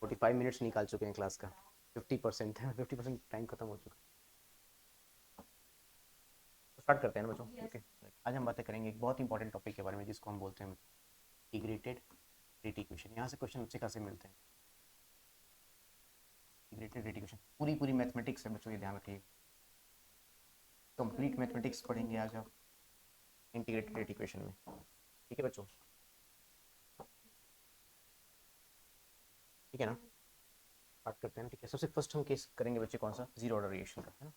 45 minutes निकाल चुके हैं क्लास का, 50% है, 50% टाइम खत्म हो चुका है। तो स्टार्ट करते हैं ना बच्चों। ओके, आज हम बातें करेंगे एक बहुत इंपॉर्टेंट टॉपिक के बारे में जिसको हम बोलते हैं इंटीग्रेटेड रेट इक्वेशन। यहाँ से क्वेश्चन अच्छे खासे मिलते हैं। इंटीग्रेटेड रेट इक्वेशन पूरी पूरी मैथमेटिक्स है बच्चों, ये ध्यान रखिए। कंप्लीट मैथमेटिक्स पढ़ेंगे आज आप इंटीग्रेटेड रेट इक्वेशन में। ठीक है बच्चों, ठीक है ना। बात करते हैं ना, ठीक है। सबसे फर्स्ट हम केस करेंगे बच्चे कौन सा, जीरो ऑर्डर रिएक्शन का, है ना।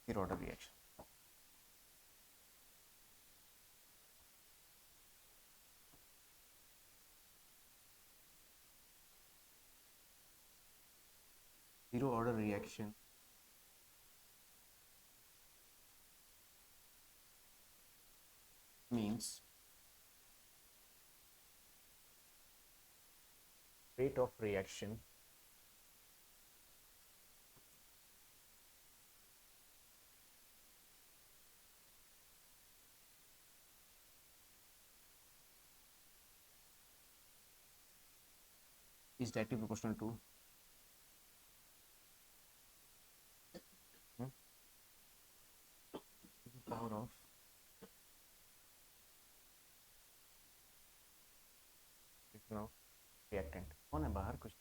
Zero order reaction, zero order reaction means rate of reaction is directly proportional to the power of reactant। कौन है बाहर कुछ,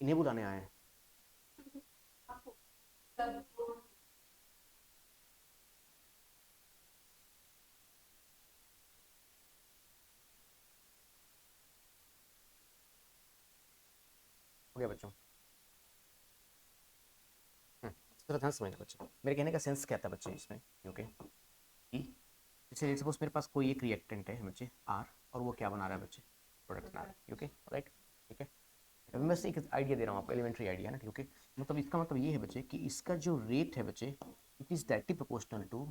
इन्हें बुलाने आए हैं। हो गया बच्चों। जरा ध्यान समझना बच्चे, मेरे कहने का सेंस क्या था बच्चे इसमें। ओके, जैसे सपोज मेरे पास कोई एक रिएक्टेंट है बच्चे आर, और वो क्या बना रहा है बच्चे, प्रोडक्ट बना रहा है। ओके राइट, ठीक है। अभी मैं एक आइडिया दे रहा हूँ आपको, एलिमेंट्री आइडिया ना, ठीक है। मतलब इसका मतलब ये है बच्चे कि इसका जो रेट है बच्चे, it is directly proportional to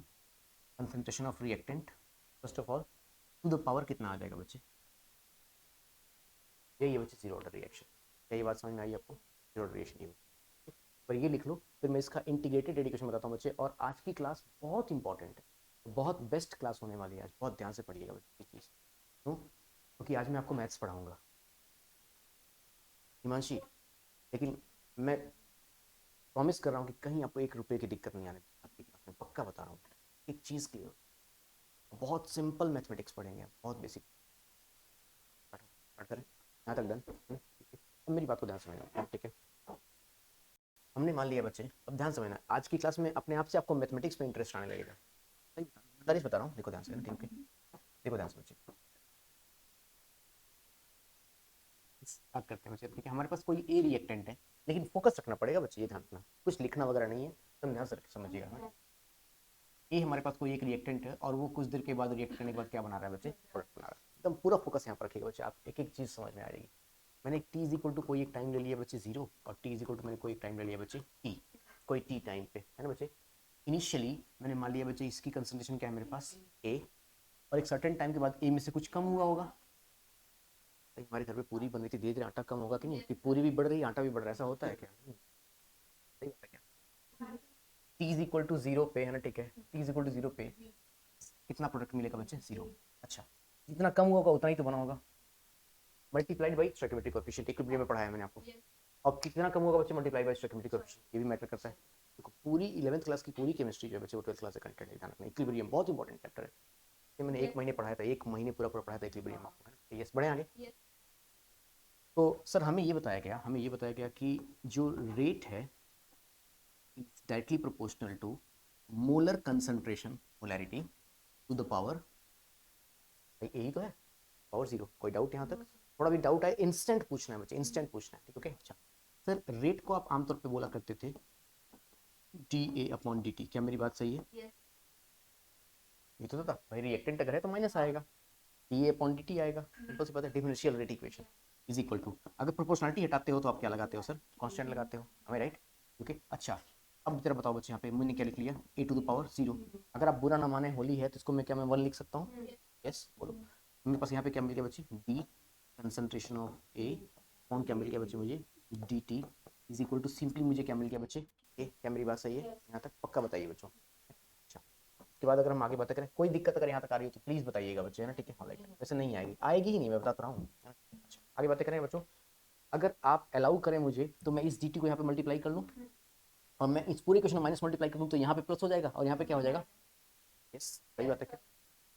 concentration of reactant first of all to the power कितना आ जाएगा बच्चे, यही है बच्चे जीरो ऑर्डर रिएक्शन। क्या ये बात समझ में आई आपको, जीरो ऑर्डर रिएक्शन ये। पर ये लिख लो, फिर मैं इसका इंटीग्रेटेड एडिकेशन बताता हूँ बच्चे। और आज की क्लास बहुत इंपॉर्टेंट है, बहुत बेस्ट क्लास होने वाली है आज, बहुत ध्यान से पढ़िएगा बच्चे चीज़। क्यों? क्योंकि आज मैं आपको मैथ्स पढ़ाऊंगा हिमांशी, लेकिन मैं प्रॉमिस कर रहा हूँ कि कहीं आपको 1 रुपये की दिक्कत नहीं आने आपकी क्लास में, पक्का बता रहा हूँ। एक चीज़ क्लियर, बहुत सिंपल मैथमेटिक्स पढ़ेंगे, बहुत बेसिक। स्टार्ट करें, यहाँ तक डन। अब मेरी बात को ध्यान समझना, ठीक है। हमने मान लिया बच्चे, अब ध्यान समझना, आज की क्लास में अपने आप से आपको मैथमेटिक्स में इंटरेस्ट आने लगेगा। सही तारीफ बता रहा हूँ, देखो ध्यान से, ठीक है। देखो ध्यान से बच्चे, बात करते हैं बच्चे, ठीक है। हमारे पास कोई ए रिएक्टेंट है, लेकिन फोकस रखना पड़ेगा बच्चे, ये ध्यान रखना, कुछ लिखना वगैरह नहीं है, तुम ध्यान से समझिएगा। ये हमारे पास कोई एक रिएक्टेंट है, और वो कुछ देर के बाद रिएक्ट करने के बाद क्या बना रहा है बच्चे, प्रोडक्ट बना रहा है। एकदम पूरा फोकस यहाँ पर रखिएगा बच्चे, आप एक एक चीज समझ में आ जाएगी। मैंने टी इज इक्वल टू कोई एक टाइम ले लिया बच्चे जीरो, और टी इज इक्वल टू मैंने कोई एक टाइम ले लिया बच्चे टी, कोई टी टाइम पे, है ना बच्चे। इनिशियली मैंने मान लिया बच्चे इसकी कंसंट्रेशन क्या है मेरे पास ए, और एक सर्टेन टाइम के बाद ए में से कुछ कम हुआ होगा। हमारे घर पे पूरी बन रही थी, धीरे धीरे आटा कम होगा कि नहीं, कि पूरी भी बढ़ रही आटा भी बढ़ रहा है, ऐसा होता है क्या, सही होता है क्या। T is equal to zero पे, है ना, ठीक है। T is equal to zero पे कितना प्रोडक्ट मिलेगा बच्चे, जीरो। अच्छा, जितना कम होगा उतना ही तो बना होगा, multiplied by stoichiometric coefficient, equilibrium में पढ़ाया मैंने आपको। और कितना कम होगा बच्चे, मल्टीप्लाई बाई स्टोइकियोमेट्रिक कोएफिशिएंट, ये भी मैटर करता है। देखो पूरी 11th क्लास की पूरी केमिस्ट्री जो है बच्चे, वो 12th क्लास से कनेक्टेड है, ध्यान रखना। इक्विलिब्रियम बहुत इंपॉर्टेंट चैप्टर है, ये मैंने 1 महीने पढ़ाया था, 1 महीने पूरा पूरा पढ़ाया था इक्विलिब्रियम आपको, है ना। यस, बढ़े आगे। तो सर हमें ये बताया गया कि जो रेट है directly proportional to molar concentration, molarity to the power, यही तो है, पावर जीरो। कोई डाउट यहाँ तक, थोड़ा भी डाउट है इंस्टेंट पूछना है बच्चे, इंस्टेंट पूछना है, ठीक है। अच्छा सर, रेट को आप आमतौर पे बोला करते थे D A upon D T, क्या मेरी बात सही है? ये तो था भाई, रिएक्टेंट अगर है तो माइनस आएगा, D A upon D T आएगा, सिंपल सी बात है। Differential rate equation is equal to, अगर प्रोपोर्शनलिटी हटाते हो तो आप क्या लगाते हो सर, कांस्टेंट लगाते हो, हमें राइट। ओके अच्छा, अब जरा बताओ बच्चे, यहाँ पे मैंने क्या लिख लिया, ए टू द पावर जीरो। अगर आप बुरा ना माने, होली है, तो इसको मैं क्या, मैं 1 लिख सकता हूँ, यस बोलो। मेरे पास यहाँ पे क्या मिल गया बच्चे, डी कंसंट्रेशन ऑफ ए कौन क्या मिल गया बच्चे मुझे, D T is equal to simply मुझे क्या मिल गया बच्चे ए। क्या मेरी बात सही है यहाँ तक, पक्का बताइए बच्चों। अच्छा, उसके बाद अगर हम आगे बातें करें, कोई दिक्कत अगर यहाँ तक आ रही हो तो प्लीज बताइएगा बच्चे, है ना, ठीक है। ऑलराइट, वैसे नहीं आएगी, आएगी ही नहीं, मैं बताता रहा हूँ। अच्छा, आगे बातें करें बच्चों। अगर आप अलाउ करें मुझे तो मैं इस डी टी को यहाँ पे मल्टीप्लाई कर लूँ और मैं इस पूरे क्वेश्चन माइनस मल्टीप्लाई कर दूँ तो यहाँ पे प्लस हो जाएगा और यहाँ पे क्या हो जाएगा, यस सही बात है क्या।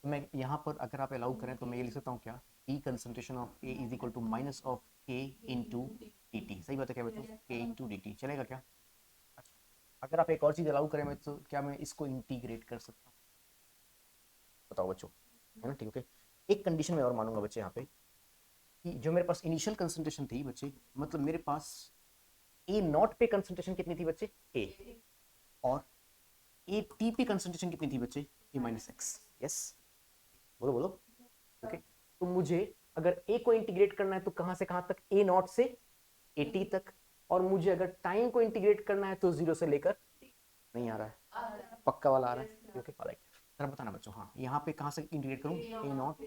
तो मैं यहाँ पर अगर आप अलाउ करें तो मैं ये लिख सकता हूँ क्या, ई concentration of A is equal to minus of K into D T. सही बात है क्या बच्चों, के इंटू डी टी चलेगा क्या। अच्छा, अगर आप एक और चीज अलाउ करें मैं तो क्या मैं इसको इंटीग्रेट कर सकता हूँ, बताओ बच्चों, है ना, ठीक है। एक कंडीशन में और मानूंगा बच्चे यहाँ पे कि जो मेरे पास इनिशियल कंसंट्रेशन थी बच्चे, मतलब मेरे पास ए नॉट पे कंसंट्रेशन कितनी थी बच्चे ए, और ए टी पे कंसंट्रेशन कितनी थी बच्चे ए माइनस एक्स। यस, बोलो बोलो, ओके। तो मुझे अगर ए को इंटीग्रेट करना है तो कहां से कहां तक, ए नॉट से ए टी तक, और मुझे अगर टाइम को इंटीग्रेट करना है तो जीरो से लेकर, नहीं आ रहा है, पक्का वाला आ रहा है, ओके ऑलराइट। जरा बताना बच्चों, हाँ यहाँ पे कहां से इंटीग्रेट करूं, ए नॉट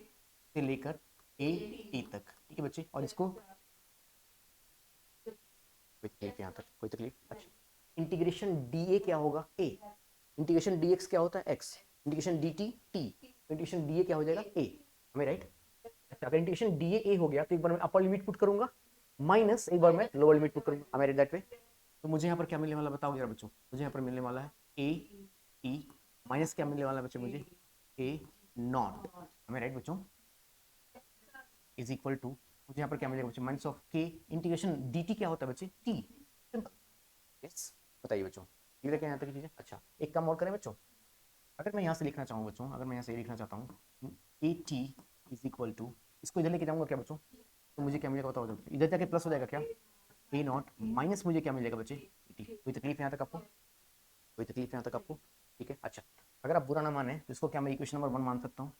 से लेकर ए टी तक, ठीक है बच्चे। और इसको कोई तकलीफ यहाँ तक, कोई तकलीफ, अच्छा। इंटीग्रेशन डी ए क्या होगा ए, इंटीग्रेशन डी एक्स क्या होता है x, integration D T T, integration D A क्या हो जाएगा ए, हमें राइट। अच्छा, अगर इंटीग्रेशन डी ए हो गया तो एक बार मैं अपर लिमिट पुट करूंगा माइनस एक बार मैं लोअर लिमिट पुट करूंगा, हमें दैट वे। तो मुझे यहाँ पर क्या मिलने वाला बताओगे यार बच्चों, मुझे यहाँ पर मिलने वाला है ए टी माइनस क्या मिलने वाला है बच्चे मुझे ए नॉट, हमें राइट बच्चों, इज इक्वल टू मुझे यहाँ पर क्या मिलेगा बच्चे माइनस ऑफ के इंटीग्रेशन डी टी क्या होता है बच्चे टी, सिंपल। यस, बताइए बच्चों, क्लियर है क्या यहाँ तक की चीजें। अच्छा, एक काम और करें बच्चों, अगर मैं यहाँ से लिखना चाहूँ बच्चों, अगर मैं यहाँ से लिखना चाहता हूँ A T is equal to, इसको इधर लेके जाऊँगा क्या बच्चों, तो मुझे क्या मिलेगा बताओ बच्चों, इधर जाके प्लस हो जाएगा क्या ए नॉट माइनस मुझे क्या मिलेगा बच्चे टी। कोई तकलीफ यहाँ तक आपको, कोई तकलीफ यहाँ तक आपको, ठीक है। अच्छा, अगर आप बुरा ना माने तो इसको क्या मैं इक्वेशन नंबर 1 मान सकता हूँ,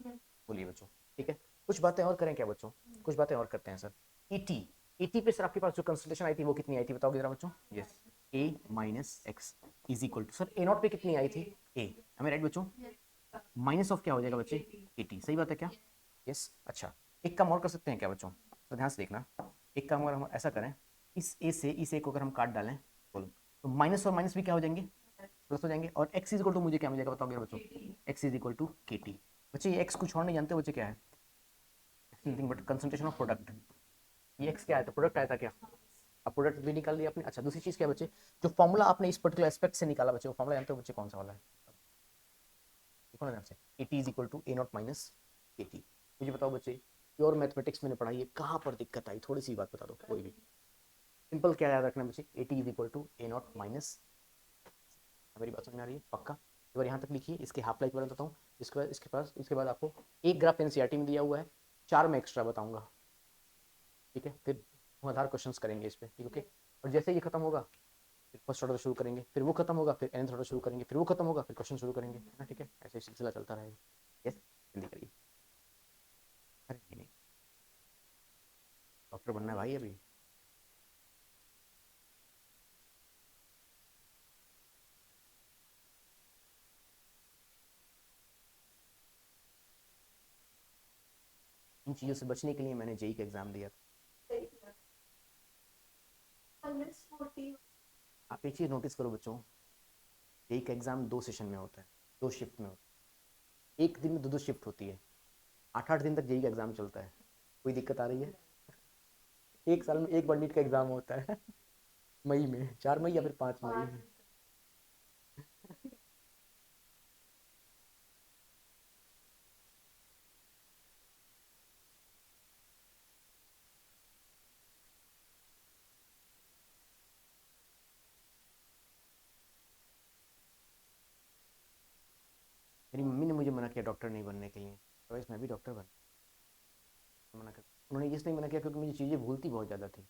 बोलिए बच्चों, ठीक है। कुछ बातें और करें क्या बच्चों, कुछ बातें और करते हैं sir. E T, E T पे सर आपके पास जो कंसंट्रेशन आई थी वो कितनी आई थी बताओगे जरा बच्चों, yes A minus X is equal to, sir A naught पे कितनी आई थी ए, हमें राइट बच्चों, माइनस ऑफ क्या हो जाएगा बच्चे ए टी, सही बात है क्या, यस। अच्छा, एक काम और कर सकते हैं क्या बच्चों, तो ध्यान से देखना, एक काम अगर हम ऐसा करें, इस ए से इस ए को अगर हम काट डालें बोलो, तो माइनस और माइनस भी क्या हो जाएंगे, प्लस हो जाएंगे, और x इज इक्वल टू मुझे क्या मिल जाएगा बताओगे बच्चों, x इज इक्वल टू के टी। बच्चे ये x कुछ और नहीं जानते बच्चे, क्या है, nothing but concentration of product. ये x क्या आया था, प्रोडक्ट आया था क्या, अब प्रोडक्ट भी निकाल लिया आपने। अच्छा, दूसरी चीज क्या है बच्चे, जो फॉर्मूला आपने इस पर्टिकुलर एस्पेक्ट से निकाला बच्चे, वो फॉर्मूला जानते हो बच्चे कौन सा वाला है, देखो ना ध्यान से, A T is equal to A naught minus K T. मुझे बताओ बच्चे, प्योर मैथमेटिक्स मैंने पढ़ाई है, कहाँ पर दिक्कत आई, थोड़ी सी बात बता दो कोई भी, सिंपल क्या याद रखना बच्चे, A T is equal to A naught minus, मेरी बात समझ में आ रही है पक्का। एक बार यहाँ तक लिखिए, इसके हाफ लाइफ बताता हूँ, इसके बाद आपको एक ग्राफ एनसीईआरटी में दिया हुआ है, 4 में एक्स्ट्रा बताऊंगा, ठीक है। फिर धुआंधार क्वेश्चंस करेंगे इस पे, ठीक है। और जैसे ये खत्म होगा फिर फर्स्ट ऑर्डर शुरू करेंगे, फिर वो खत्म होगा फिर nth ऑर्डर शुरू करेंगे, फिर वो खत्म होगा फिर क्वेश्चन शुरू करेंगे, है ना, ठीक है। ऐसे सिलसिला चलता रहेगा। यस, जल्दी करिए, अरे नहीं नहीं, डॉक्टर बनना है भाई अभी। इन चीज़ों से बचने के लिए मैंने जेई का एग्जाम दिया था। आप एक चीज़ नोटिस करो बच्चों, जेई का एग्जाम 2 सेशन में होता है, 2 शिफ्ट में होता है, एक दिन में 2 शिफ्ट होती है, 8 दिन तक जेई का एग्जाम चलता है। कोई दिक्कत आ रही है, एक साल में एक बार नीट का एग्जाम होता है मई में, 4 मई या फिर 5 मई। मेरी मम्मी ने मुझे मना किया डॉक्टर नहीं बनने के लिए, तो मैं भी डॉक्टर बन मना कर, उन्होंने इसलिए मना किया क्योंकि मुझे चीज़ें भूलती बहुत ज़्यादा थी।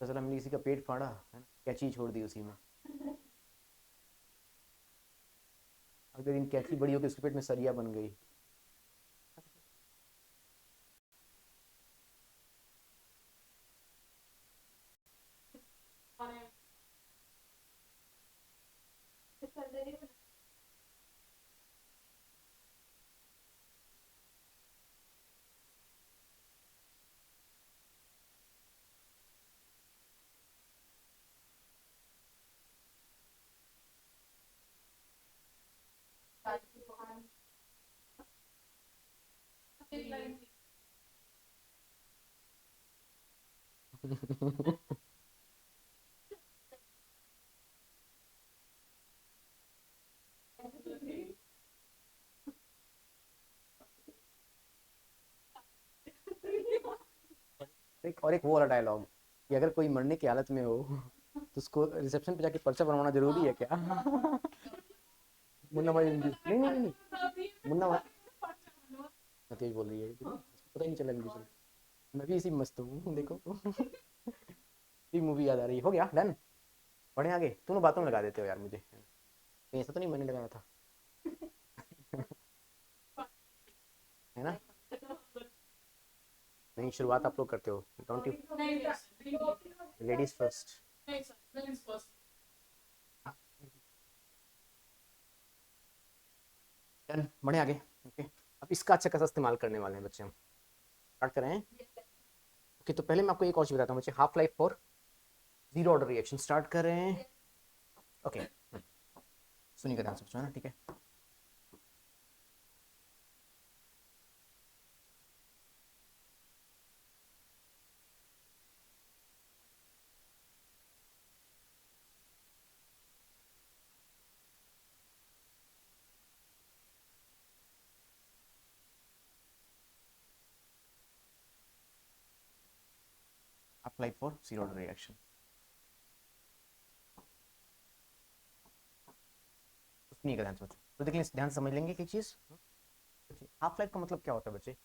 तो चला मैंने किसी का पेट फाड़ा है ना, कैंची छोड़ दी उसी में, अगले दिन कैंची बड़ी होकर उसके पेट में सरिया बन गई। एक और एक वो वाला डायलॉग कि अगर कोई मरने की हालत में हो तो उसको रिसेप्शन पे जाके पर्चा बनवाना जरूरी है क्या? मुन्ना भाई नहीं नहीं नहीं, मुन्ना भाई तेज बोल रही है इसको पता ही नहीं चला इंग्लिश। मैं भी इसी में मस्त हूँ देखो। ये मूवी याद आ रही है। हो गया डन। बढ़े आगे, तुम लोग बातों में लगा देते हो यार मुझे, कहीं ऐसा तो नहीं मैंने लगाया था, है ना? नहीं, शुरुआत आप लोग करते हो, don't you? Ladies first. Done, बढ़े आगे। ओके, अब इसका अच्छा खासा इस्तेमाल करने वाले हैं बच्चे हम। स्टार्ट करें? ओके, तो पहले मैं आपको एक और चीज बताता हूँ बच्चे, half life for zero order reaction. Start करें? ओके, सुनिएगा ध्यान से बच्चों, है ना? ठीक है। Half life for zero order reaction, सुनिएगा ध्यान से बच्चों। तो देखिए ध्यान से समझ लेंगे एक चीज। हाफ लाइफ का मतलब क्या होता है बच्चे?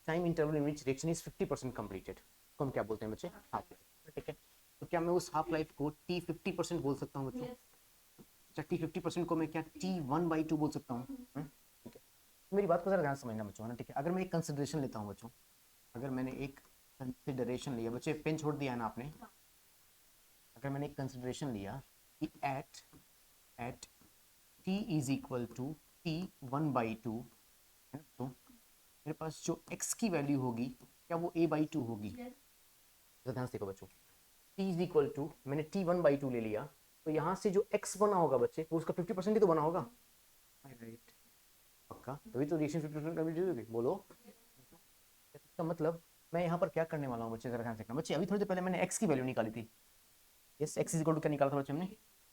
Time interval in which reaction is 50% completed, तो हम क्या बोलते हैं बच्चे? Half life. ठीक है, तो क्या मैं उस हाफ लाइफ को टी 50% बोल सकता हूँ बच्चों? अच्छा, टी 50% को मैं क्या टी 1/2 बोल सकता हूँ? ठीक है, मेरी बात को जरा ध्यान समझना बच्चों, है ना? ठीक है, अगर मैं एक कंसिडरेशन लेता हूँ बच्चों, अगर मैंने एक कंसिडरेशन लिया, बच्चे पेन छोड़ दिया है ना आपने? अगर मैंने एक कंसिडरेशन लिया कि at at T is equal to T 1/2, है ना? तो मेरे पास जो x की वैल्यू होगी क्या वो a/2 होगी? तो ध्यान से देखो बच्चों, t इज इक्वल टू, मैंने t 1/2 ले लिया, तो यहाँ से जो x बना होगा बच्चे वो उसका 50% ही तो बना होगा, राइट? पक्का, तभी तो रिएक्शन 50% कंप्लीट होगी, बोलो। इसका मतलब मैं यहाँ पर क्या करने वाला हूँ बच्चे, जरा ध्यान से देखना बच्चे। अभी थोड़ी देर पहले मैंने x की वैल्यू निकाली थी। Yes, x is equal to क्या निकाला था बच्चे हमने?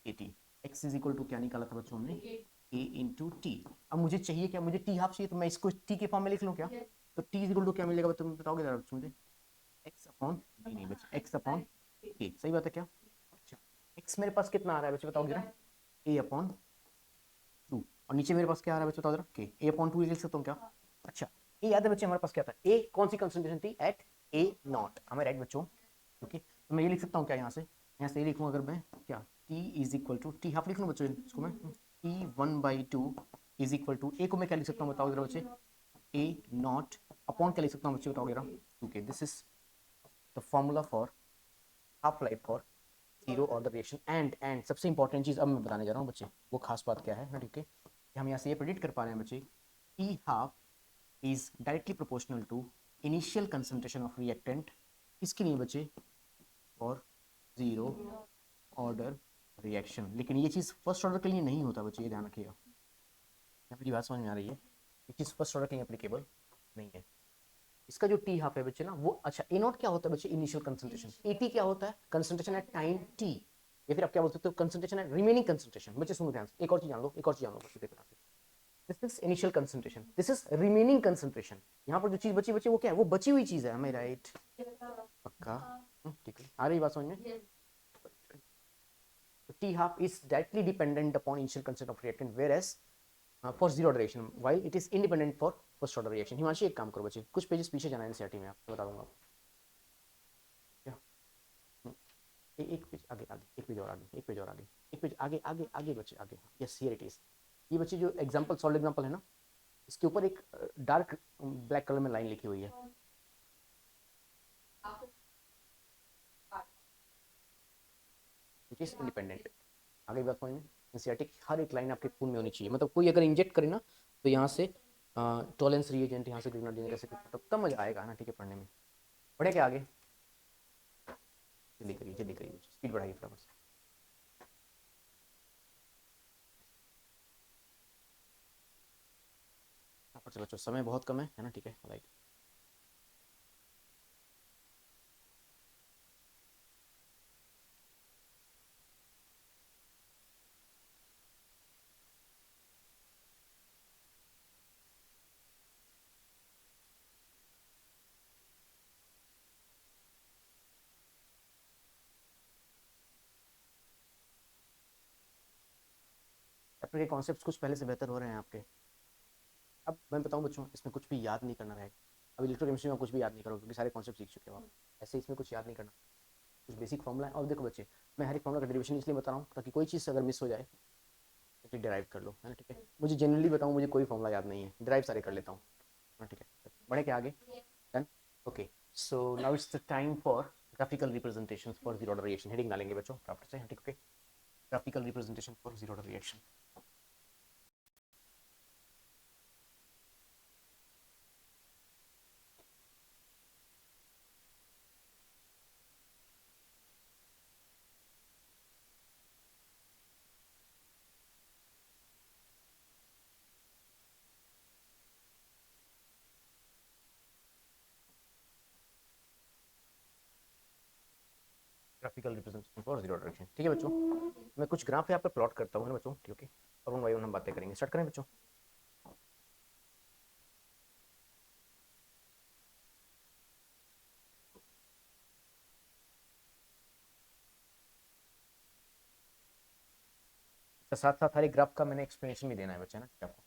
at। x is equal to क्या निकाला था बच्चों हमने? a into T. अब मुझे चाहिए क्या? मुझे t हाफ चाहिए, तो मैं इसको t के फॉर्म में लिख लूँ क्या? तो t इज इक्वल टू क्या मिलेगा तुम बताओगे जरा बच्चों मुझे? एक्स अपॉन, नहीं बच्चे, एक्स अपॉन ए, सही बात है क्या? अच्छा, एक्स मेरे पास कितना आ रहा है बच्चे बताओगे जरा? ए अपॉन 2, और नीचे मेरे पास क्या आ रहा है बच्चे बताओ जरा? के ए अपॉन 2 लिख सकता हूँ क्या? अच्छा, ए याद है बच्चे हमारे पास क्या था? ए कौन सी कंसंट्रेशन थी? एट ए नॉट, हमें राइट बच्चों? ओके, तो मैं ये लिख सकता हूँ क्या? यहाँ से ये लिखूँ अगर मैं क्या, T is equal to, T half लिख लूँ बच्चों इसको मैं, T 1/2 is equal to, A को मैं क्या लिख सकता हूँ बताओ जरा बच्चे? ए नॉट अपॉन क्या लिख सकता हूँ बच्चे बताओगे जरा? Okay, this is the formula for half life for zero order reaction. And सबसे इंपॉर्टेंट चीज अब मैं बताने जा रहा हूँ बच्चे, वो खास बात क्या है ना? ठीक है, हम यहाँ से ये प्रेडिक्ट कर पा रहे हैं बच्चे, ई half is directly proportional to initial concentration of reactant, इसके लिए बच्चे, और जीरो ऑर्डर रिएक्शन। लेकिन ये चीज़ फर्स्ट ऑर्डर के लिए नहीं होता बच्चे, ये ध्यान रखिएगा। क्या मेरी बात समझ में आ रही है? ये चीज़ फर्स्ट ऑर्डर के लिए एप्लीकेबल नहीं है। इसका जो टी हाफ है बच्चे ना वो, अच्छा ए नॉट क्या होता है बच्चे? Initial concentration. ए टी क्या होता है? कंसंट्रेशन एट टाइम टी, या फिर आप क्या बोल सकते हो? Concentration at remaining concentration. बच्चे सुनो ध्यान से, एक और चीज जान लो, एक और चीज जान लो बच्चे, देखो। This is initial concentration, this is remaining concentration. यहाँ पर जो चीज बची बची वो क्या है? वो बची हुई चीज है, हमें राइट? पक्का? ठीक है, आ रही बात समझ में? T half is directly dependent upon initial constant of reactant, whereas for zero order reaction while it is independent for first order reaction। Himanshi एक काम करो बच्चे, कुछ पेजेस पीछे जाना है एनसीईआरटी में, आपको बता दूंगा क्या। एक पेज आगे, एक पेज और आगे, एक पेज और आगे, एक पेज आगे आगे आगे बच्चे, आगे। Yes, here it is. ये बच्चे जो एग्जांपल, सॉल्व एग्जांपल है ना, इसके ऊपर एक डार्क ब्लैक कलर में लाइन लिखी हुई है, विच इज इंडिपेंडेंट। आगे बात समझ में? एनसीईआरटी की हर एक लाइन आपके खून में होनी चाहिए, मतलब कोई अगर इंजेक्ट करे ना तो यहाँ से टॉलेंस रिएजेंट यहाँ से ग्रेनाडीन कैसे, तब मजा आएगा ना, ठीक है, पढ़ने में। पढ़े क्या आगे? जल्दी करिए, स्पीड बढ़ाइए फटाफट से। फटाफट से बच्चों, समय बहुत कम है ना? ठीक है, राइट। चैप्टर के कॉन्सेप्ट कुछ पहले से बेहतर हो रहे हैं आपके। अब मैं बताऊं बच्चों, इसमें कुछ भी याद नहीं करना रहेगा। अब इलेक्ट्रोकेमिस्ट्री में कुछ भी याद नहीं करो क्योंकि सारे कॉन्सेप्ट सीख चुके हो आप। ऐसे इसमें कुछ याद नहीं करना, कुछ बेसिक फॉर्मूला है। और देखो बच्चे, मैं हर एक फॉर्मूला का डेरिवेशन इसलिए बता रहा हूँ ताकि कोई चीज़ अगर मिस हो जाए तो डिराइव कर लो, है ना, ठीक है। मुझे जनरली बताऊँ, मुझे कोई फॉर्मूला याद नहीं है, डिराइव सारे कर लेता हूँ, हाँ ठीक है। बढ़े क्या आगे, done, okay. So now it's the time for graphical representation for zero order reaction. Heading डालेंगे बच्चों ड्राफ्ट से, ठीक, okay. Graphical representation for zero order reaction. Graphical representation for zero order reaction, ठीक है बच्चों। मैं कुछ ग्राफ यहाँ पे प्लॉट करता हूँ ना बच्चों, ठीक है। और वन बाई वन हम बातें करेंगे। स्टार्ट करें बच्चों। साथ साथ हर एक ग्राफ का मैंने एक्सप्लेनेशन भी देना है बच्चे ना, ठीक है आपको।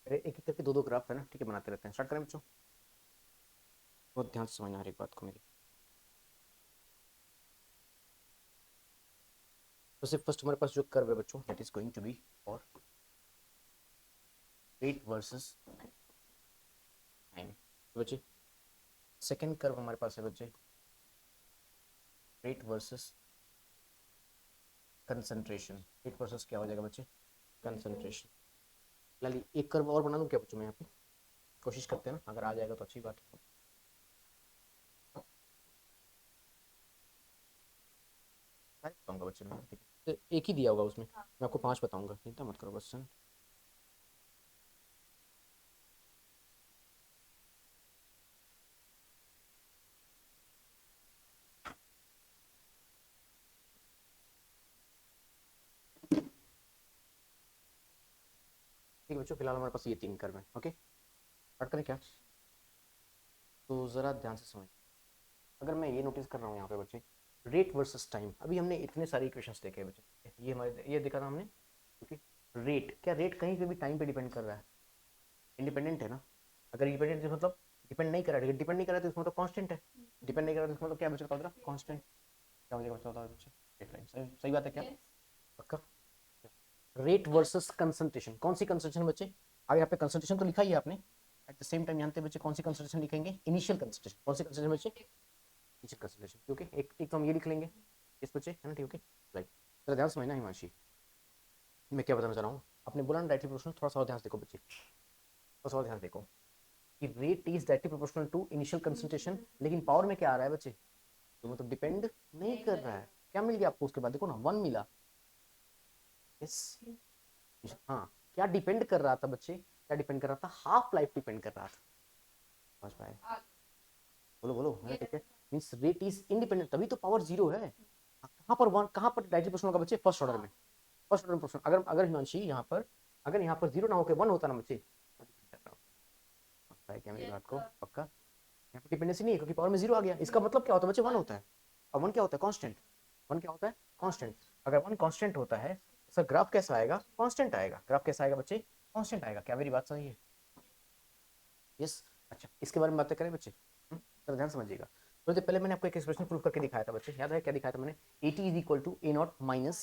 एक एक करके दो दो ग्राफ है ना, ठीक है, बनाते रहते हैं। स्टार्ट करें बच्चों। बहुत ध्यान से समझना हर एक बात को मेरी। तो सिर्फ फर्स्ट हमारे पास जो कर्व है बच्चों, that is going to be for rate versus time बच्चे। सेकंड कर्व हमारे पास है बच्चे, rate versus concentration. Rate versus क्या हो जाएगा बच्चे, कंसंट्रेशन। लाली एक कर्व और बना दूं क्या बच्चों मैं यहाँ पे, कोशिश करते हैं ना, अगर आ जाएगा तो अच्छी बात है। बताऊंगा बच्चे मैं, ठीक है, तो एक ही दिया होगा उसमें, मैं आपको 5 बताऊंगा, चिंता मत करो बस। ठीक है बच्चों, फिलहाल हमारे पास ये 3 कर्व है, ओके। स्टार्ट करें क्या। तो ज़रा ध्यान से समझ, अगर मैं ये नोटिस कर रहा हूँ यहाँ पे बच्चे, रेट वर्सेस टाइम। अभी हमने इतने सारे इक्वेशंस देखे हैं बच्चे, ये हमारे ये देखा था हमने, ओके। रेट, क्या रेट कहीं पे भी टाइम पे डिपेंड कर रहा है, इंडिपेंडेंट है ना। अगर इंडिपेंडेंट मतलब डिपेंड नहीं कर रहा है, डिपेंड नहीं कर रहा है तो इसका मतलब कांस्टेंट है। डिपेंड नहीं कर रहा है तो इसका मतलब क्या बच्चा, बता कांस्टेंट। क्या हो जाएगा बच्चा, बताओ बच्चे। रेट लाइन, सही सही बात है क्या, पक्का। रेट वर्सेस कंसंट्रेशन, कौन सी कंसंट्रेशन बच्चे, आगे यहाँ पे कंसंट्रेशन तो लिखा ही है आपने। एट द सेम टाइम जानते हैं बच्चे कौन सी कंसंट्रेशन लिखेंगे, इनिशियल कंसंट्रेशन। कौन सी कंसंट्रेशन बच्चे, इनिशियल कंसंट्रेशन, ओके। एक तो हम ये लिख लेंगे इस बच्चे, है ना, ठीक, ओके। राइट, जरा ध्यान समझना हिमांशी, मैं क्या बताना चाह रहा हूँ। आपने बोला ना डायरेक्टली प्रोपोर्शनल, थोड़ा सा और ध्यान से देखो बच्चे, थोड़ा सा और ध्यान से देखो कि rate is directly proportional to initial concentration, लेकिन पावर में क्या आ रहा है बच्चे, तो मतलब डिपेंड नहीं कर रहा है। क्या मिल गया आपको उसके बाद, देखो ना 1 मिला, यस। हाँ, क्या डिपेंड कर रहा था बच्चे, क्या डिपेंड कर रहा था, हाफ लाइफ डिपेंड कर रहा था। समझ पाए, बोलो बोलो, है ठीक है। मींस रेट इज इंडिपेंडेंट, तभी तो पावर जीरो है। कहाँ पर वन, कहाँ पर डायरेक्टली प्रोपोर्शनल होगा बच्चे, फर्स्ट ऑर्डर में। फर्स्ट ऑर्डर प्रोपोर्शनल, अगर अगर हिमांशी यहाँ पर, अगर यहाँ पर जीरो ना होकर 1 होता ना बच्चे, क्या मेरी बात को पक्का, यहाँ पर डिपेंडेंसी नहीं है क्योंकि पावर में जीरो आ गया। इसका मतलब क्या होता है बच्चे, 1 होता है। और 1 क्या होता है, कांस्टेंट। 1 क्या होता है, कांस्टेंट। अगर 1 कांस्टेंट होता है, सर ग्राफ कैसा आएगा, कांस्टेंट आएगा। ग्राफ कैसा आएगा बच्चे, कांस्टेंट आएगा। क्या मेरी बात सही है, यस। अच्छा, इसके बारे में बातें करें बच्चे, तो ध्यान समझिएगा। तो पहले मैंने आपको एक एक्सप्रेशन प्रूव करके दिखाया था बच्चे, याद है क्या दिखाया था मैंने, A T is equal to A naught minus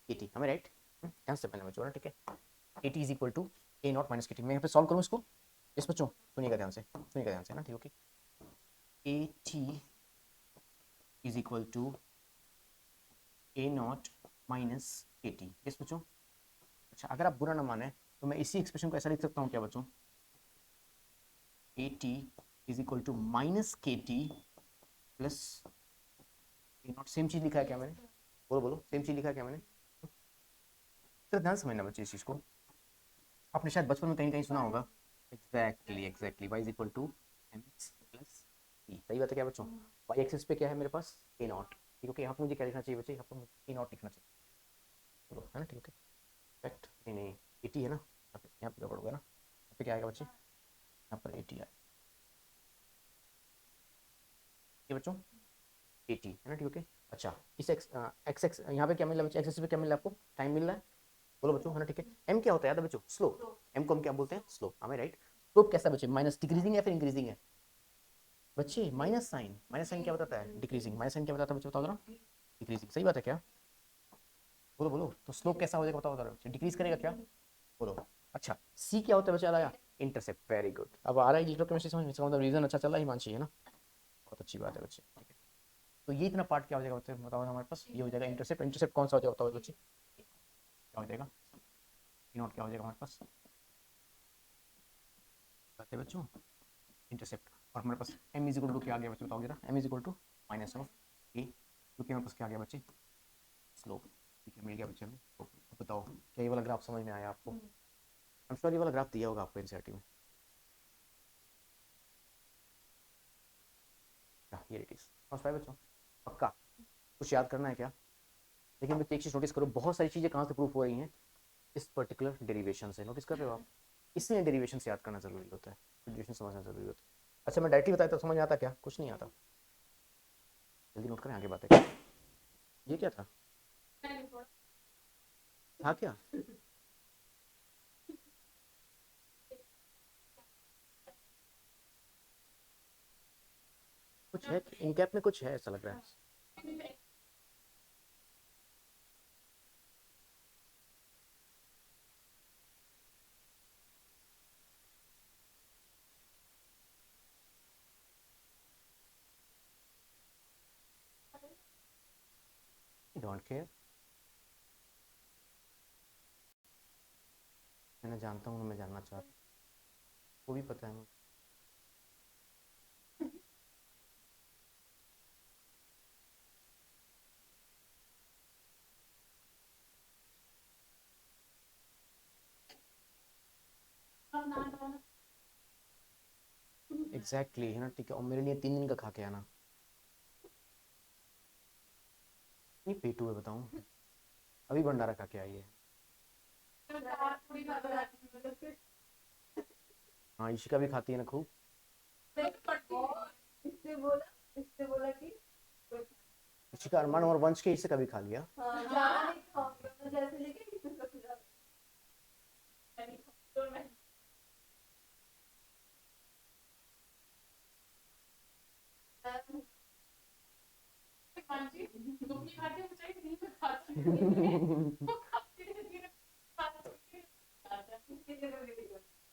K T, हमें राइट। ध्यान से पहले बच्चों ना, ठीक है। A T is equal to A naught minus K T, मैं यहाँ पे सॉल्व करूँ इसको। इस बच्चों सुनिएगा ध्यान से, सुनिएगा ध्यान से ना, ठीक, okay. A T is equal to A naught minus K T, yes बच्चों। अच्छा, अगर आप बुरा ना माने तो मैं इसी एक्सप्रेशन को ऐसा लिख सकता हूँ क्या बच्चों, A T is equal to minus K T plus A naught. Same चीज लिखा है क्या मैंने, बोलो बोलो, सेम चीज लिखा है क्या मैंने। तो ध्यान समझना बच्चे इस चीज को, आपने शायद बचपन में कहीं कहीं सुना होगा, exactly exactly, y is equal to M X plus T. सही बात है क्या बच्चों, y एक्सिस पे क्या है मेरे पास, ए नॉट, ठीक है। यहाँ पे मुझे क्या लिखना चाहिए बच्चे, यहाँ पर ए नॉट लिखना चाहिए, बोलो, है ना, ठीक है। फैक्ट नहीं नहीं, ए टी है ना, यहाँ पे गड़बड़ होगा ना, यहाँ पे क्या आएगा बच्चे, यहाँ पर 80 आएगा, ये बच्चों 80 है ना, ठीक है। अच्छा इस एक्स एक्स यहाँ पे क्या मिल रहा है बच्चे, एक्स एक्सिस पे क्या मिल रहा है आपको, टाइम मिल रहा है, बोलो बच्चों, है ना, ठीक है। एम क्या होता है याद है बच्चों, स्लोप, एम को हम क्या बोलते हैं, स्लोप, हमें राइट। स्लोप कैसा बच्चे, माइनस, डिक्रीजिंग या फिर इंक्रीजिंग है बच्चे, माइनस साइन क्या बताता है, डिक्रीजिंग, माइनस साइन क्या बताता है बच्चे, बताओ जरा, डिक्रीजिंग, सही बात है क्या, बोलो बोलो, तो स्लोप कैसा हो जाएगा बताओ जरा बच्चे, डिक्रीज करेगा क्या, बोलो। अच्छा सी क्या होता है बच्चे, आया इंटरसेप्ट, वेरी गुड, अब आ रहा है इलेक्ट्रोकेमिस्ट्री समझ में, इसका मतलब रीजन अच्छा चल रहा है हिमांशी, है ना, बहुत अच्छी बात है बच्चे, ठीक है। तो ये इतना पार्ट क्या हो जाएगा बच्चे, बताओ हमारे पास ये हो जाएगा इंटरसेप्ट, इंटरसेप्ट कौन सा हो जाएगा बताओ बच्चे, क्या हो जाएगा, नोट क्या हो जाएगा हमारे पास, बताते बच्चों, इंटरसेप्ट, और हमारे पास एम इज इक्वल टू क्या आ गया बच्चे, बताओ जरा, M is equal to minus of A, क्योंकि हमारे पास क्या आ गया बच्चे, स्लोप, ठीक है, मिल गया बच्चे हमें। तो बताओ क्या ये वाला ग्राफ समझ में आया आपको, आई एम श्योर ये वाला ग्राफ दिया होगा आपको एनसीईआरटी में, ये इट इज, समझ पाए बच्चों, पक्का, कुछ याद करना है क्या, लेकिन बच्चे एक चीज नोटिस करो, बहुत सारी चीजें कहाँ से प्रूफ हो रही हैं, इस पर्टिकुलर डेरिवेशन से, नोटिस कर रहे हो आप, इसलिए डेरिवेशन से याद करना जरूरी होता है, डेरिवेशन समझना जरूरी होता है। अच्छा मैं डायरेक्टली बताया तो समझ में आता क्या, कुछ नहीं आता, जल्दी नोट करें आगे बातें, ये क्या था, था क्या, कुछ है इनकैप में, कुछ है ऐसा लग रहा है, डोंट केयर, मैंने जानता हूँ, मैं जानना चाहता हूँ, वो भी पता है मुझे, एग्जैक्टली, है ना, ठीक है, और मेरे लिए 3 दिन का खा के आना, नहीं पेटू है बताऊँ, अभी भंडारा खा के आई है, हाँ इशिका भी खाती है ना खूब, इशिका अरमान और वंश के, इसे कभी खा लिया,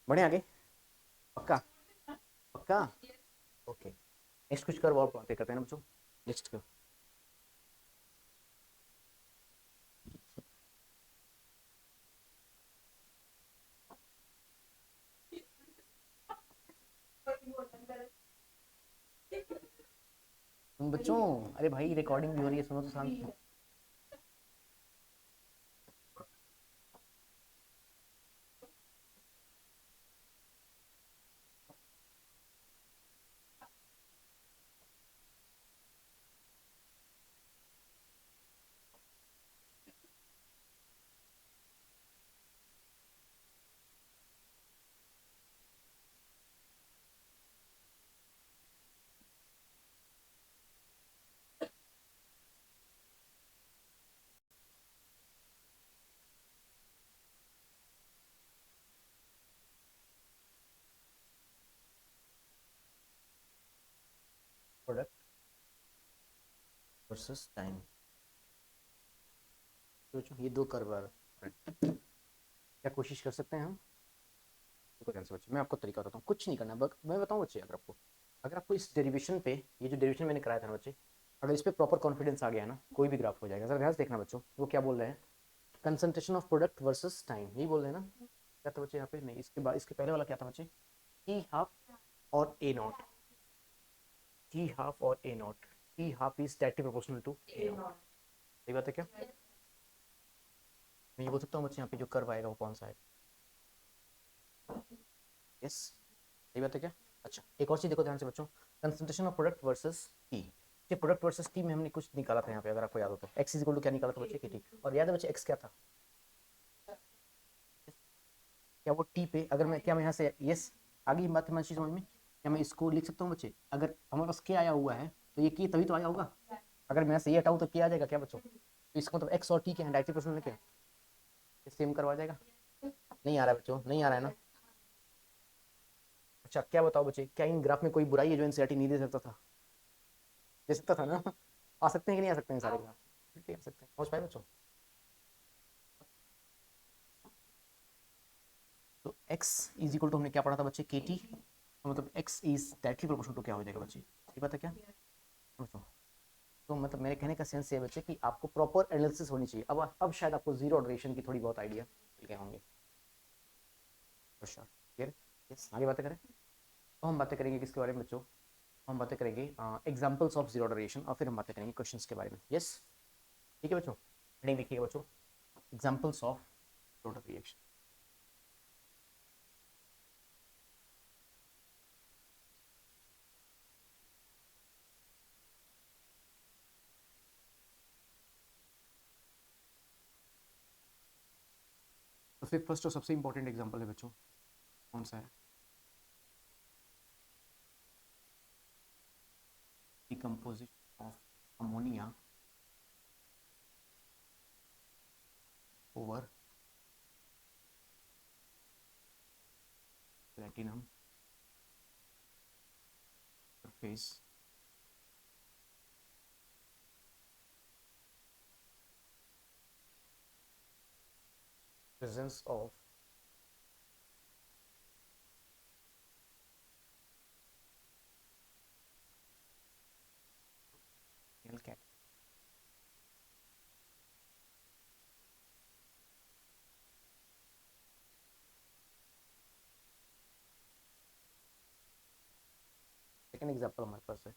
बढ़े आगे, पक्का, पक्का, ओके, नेक्स्ट कुछ कर और बातें करते हैं ना बच्चों, नेक्स्ट कर, बच्चों, अरे भाई रिकॉर्डिंग भी हो रही है, सुनो तो शांत, प्रोडक्ट वर्सेस टाइम, सोचो ये दो कर्व, क्या कोशिश कर सकते हैं हम, देखो ध्यान से बच्चे, मैं आपको तरीका बताता हूँ, कुछ नहीं करना, बस मैं बताऊँ बच्चे, अगर आपको इस डेरिवेशन पे, ये जो डेरिवेशन मैंने कराया था ना बच्चे, अगर इस पे प्रॉपर कॉन्फिडेंस आ गया है ना, कोई भी ग्राफ हो जाएगा, जरा ध्यान से देखना बच्चों, वो क्या बोल रहे हैं, concentration of product versus time, यही बोल रहे हैं ना, क्या था बच्चे यहाँ पे, नहीं इसके बाद, इसके पहले वाला क्या था बच्चे, टी हाफ और ए नॉट, टी हाफ और A naught, T half is directly proportional to A naught, सही बात है क्या, मैं ये बोल सकता हूँ बच्चे, यहाँ पे जो कर्व आएगा वो कौन सा आएगा, यस, सही बात है क्या। अच्छा एक और चीज देखो ध्यान से बच्चों, concentration of product versus T, ये प्रोडक्ट वर्सेस टी में हमने कुछ निकाला था यहाँ पे, अगर आपको याद हो तो, एक्स इज इक्वल टू क्या निकाला था बच्चे, के टी, और याद है बच्चे एक्स क्या था, क्या क्या वो टी पे अगर मैं क्या मैं यहाँ से यस आ गई बात हिमांशी समझ में, क्या मैं इसको लिख सकता हूँ बच्चे? अगर हमारे पास के आया हुआ है तो ये की तभी तो आया होगा, अगर मैं यहाँ से ये हटाऊँ तो के आ जाएगा क्या बच्चों? तो इसका मतलब एक्स और टी के हैं, डायरेक्टली प्रश्न लिखे सेम करवा जाएगा। नहीं आ रहा है बच्चों, नहीं आ रहा है ना? अच्छा क्या बताओ बच्चे, क्या इन ग्राफ में कोई बुराई है जो एनसीईआरटी नहीं दे सकता था? दे सकता था ना? आ सकते हैं कि नहीं आ सकते हैं सारे ग्राफ? बिल्कुल आ सकते हैं, पहुंच पाए बच्चों? तो x इज इक्वल टू हमने क्या पढ़ा था बच्चे, के टी, मतलब x is directly proportional to क्या हो जाएगा बच्चे, ये पता क्या बच्चों? तो मतलब मेरे कहने का सेंस ये बच्चे कि आपको प्रॉपर एनालिसिस होनी चाहिए। अब शायद आपको जीरो ऑर्डरेशन की थोड़ी बहुत आइडिया मिल गए होंगे। क्लियर? यस, आगे बातें करें। तो हम बातें करेंगे किसके बारे में बच्चों? हम बातें करेंगे एग्जांपल्स ऑफ जीरो ऑर्डरेशन और फिर हम बातें करेंगे क्वेश्चंस के बारे में। यस ठीक है बच्चों, हेडिंग देखिएगा बच्चों, examples of zero order reaction. तो फिर फर्स्ट और सबसे इंपॉर्टेंट एग्जांपल है बच्चों, कौन सा है? Decomposition of ammonia over platinum surface presence of cat। Second example हमारे पास है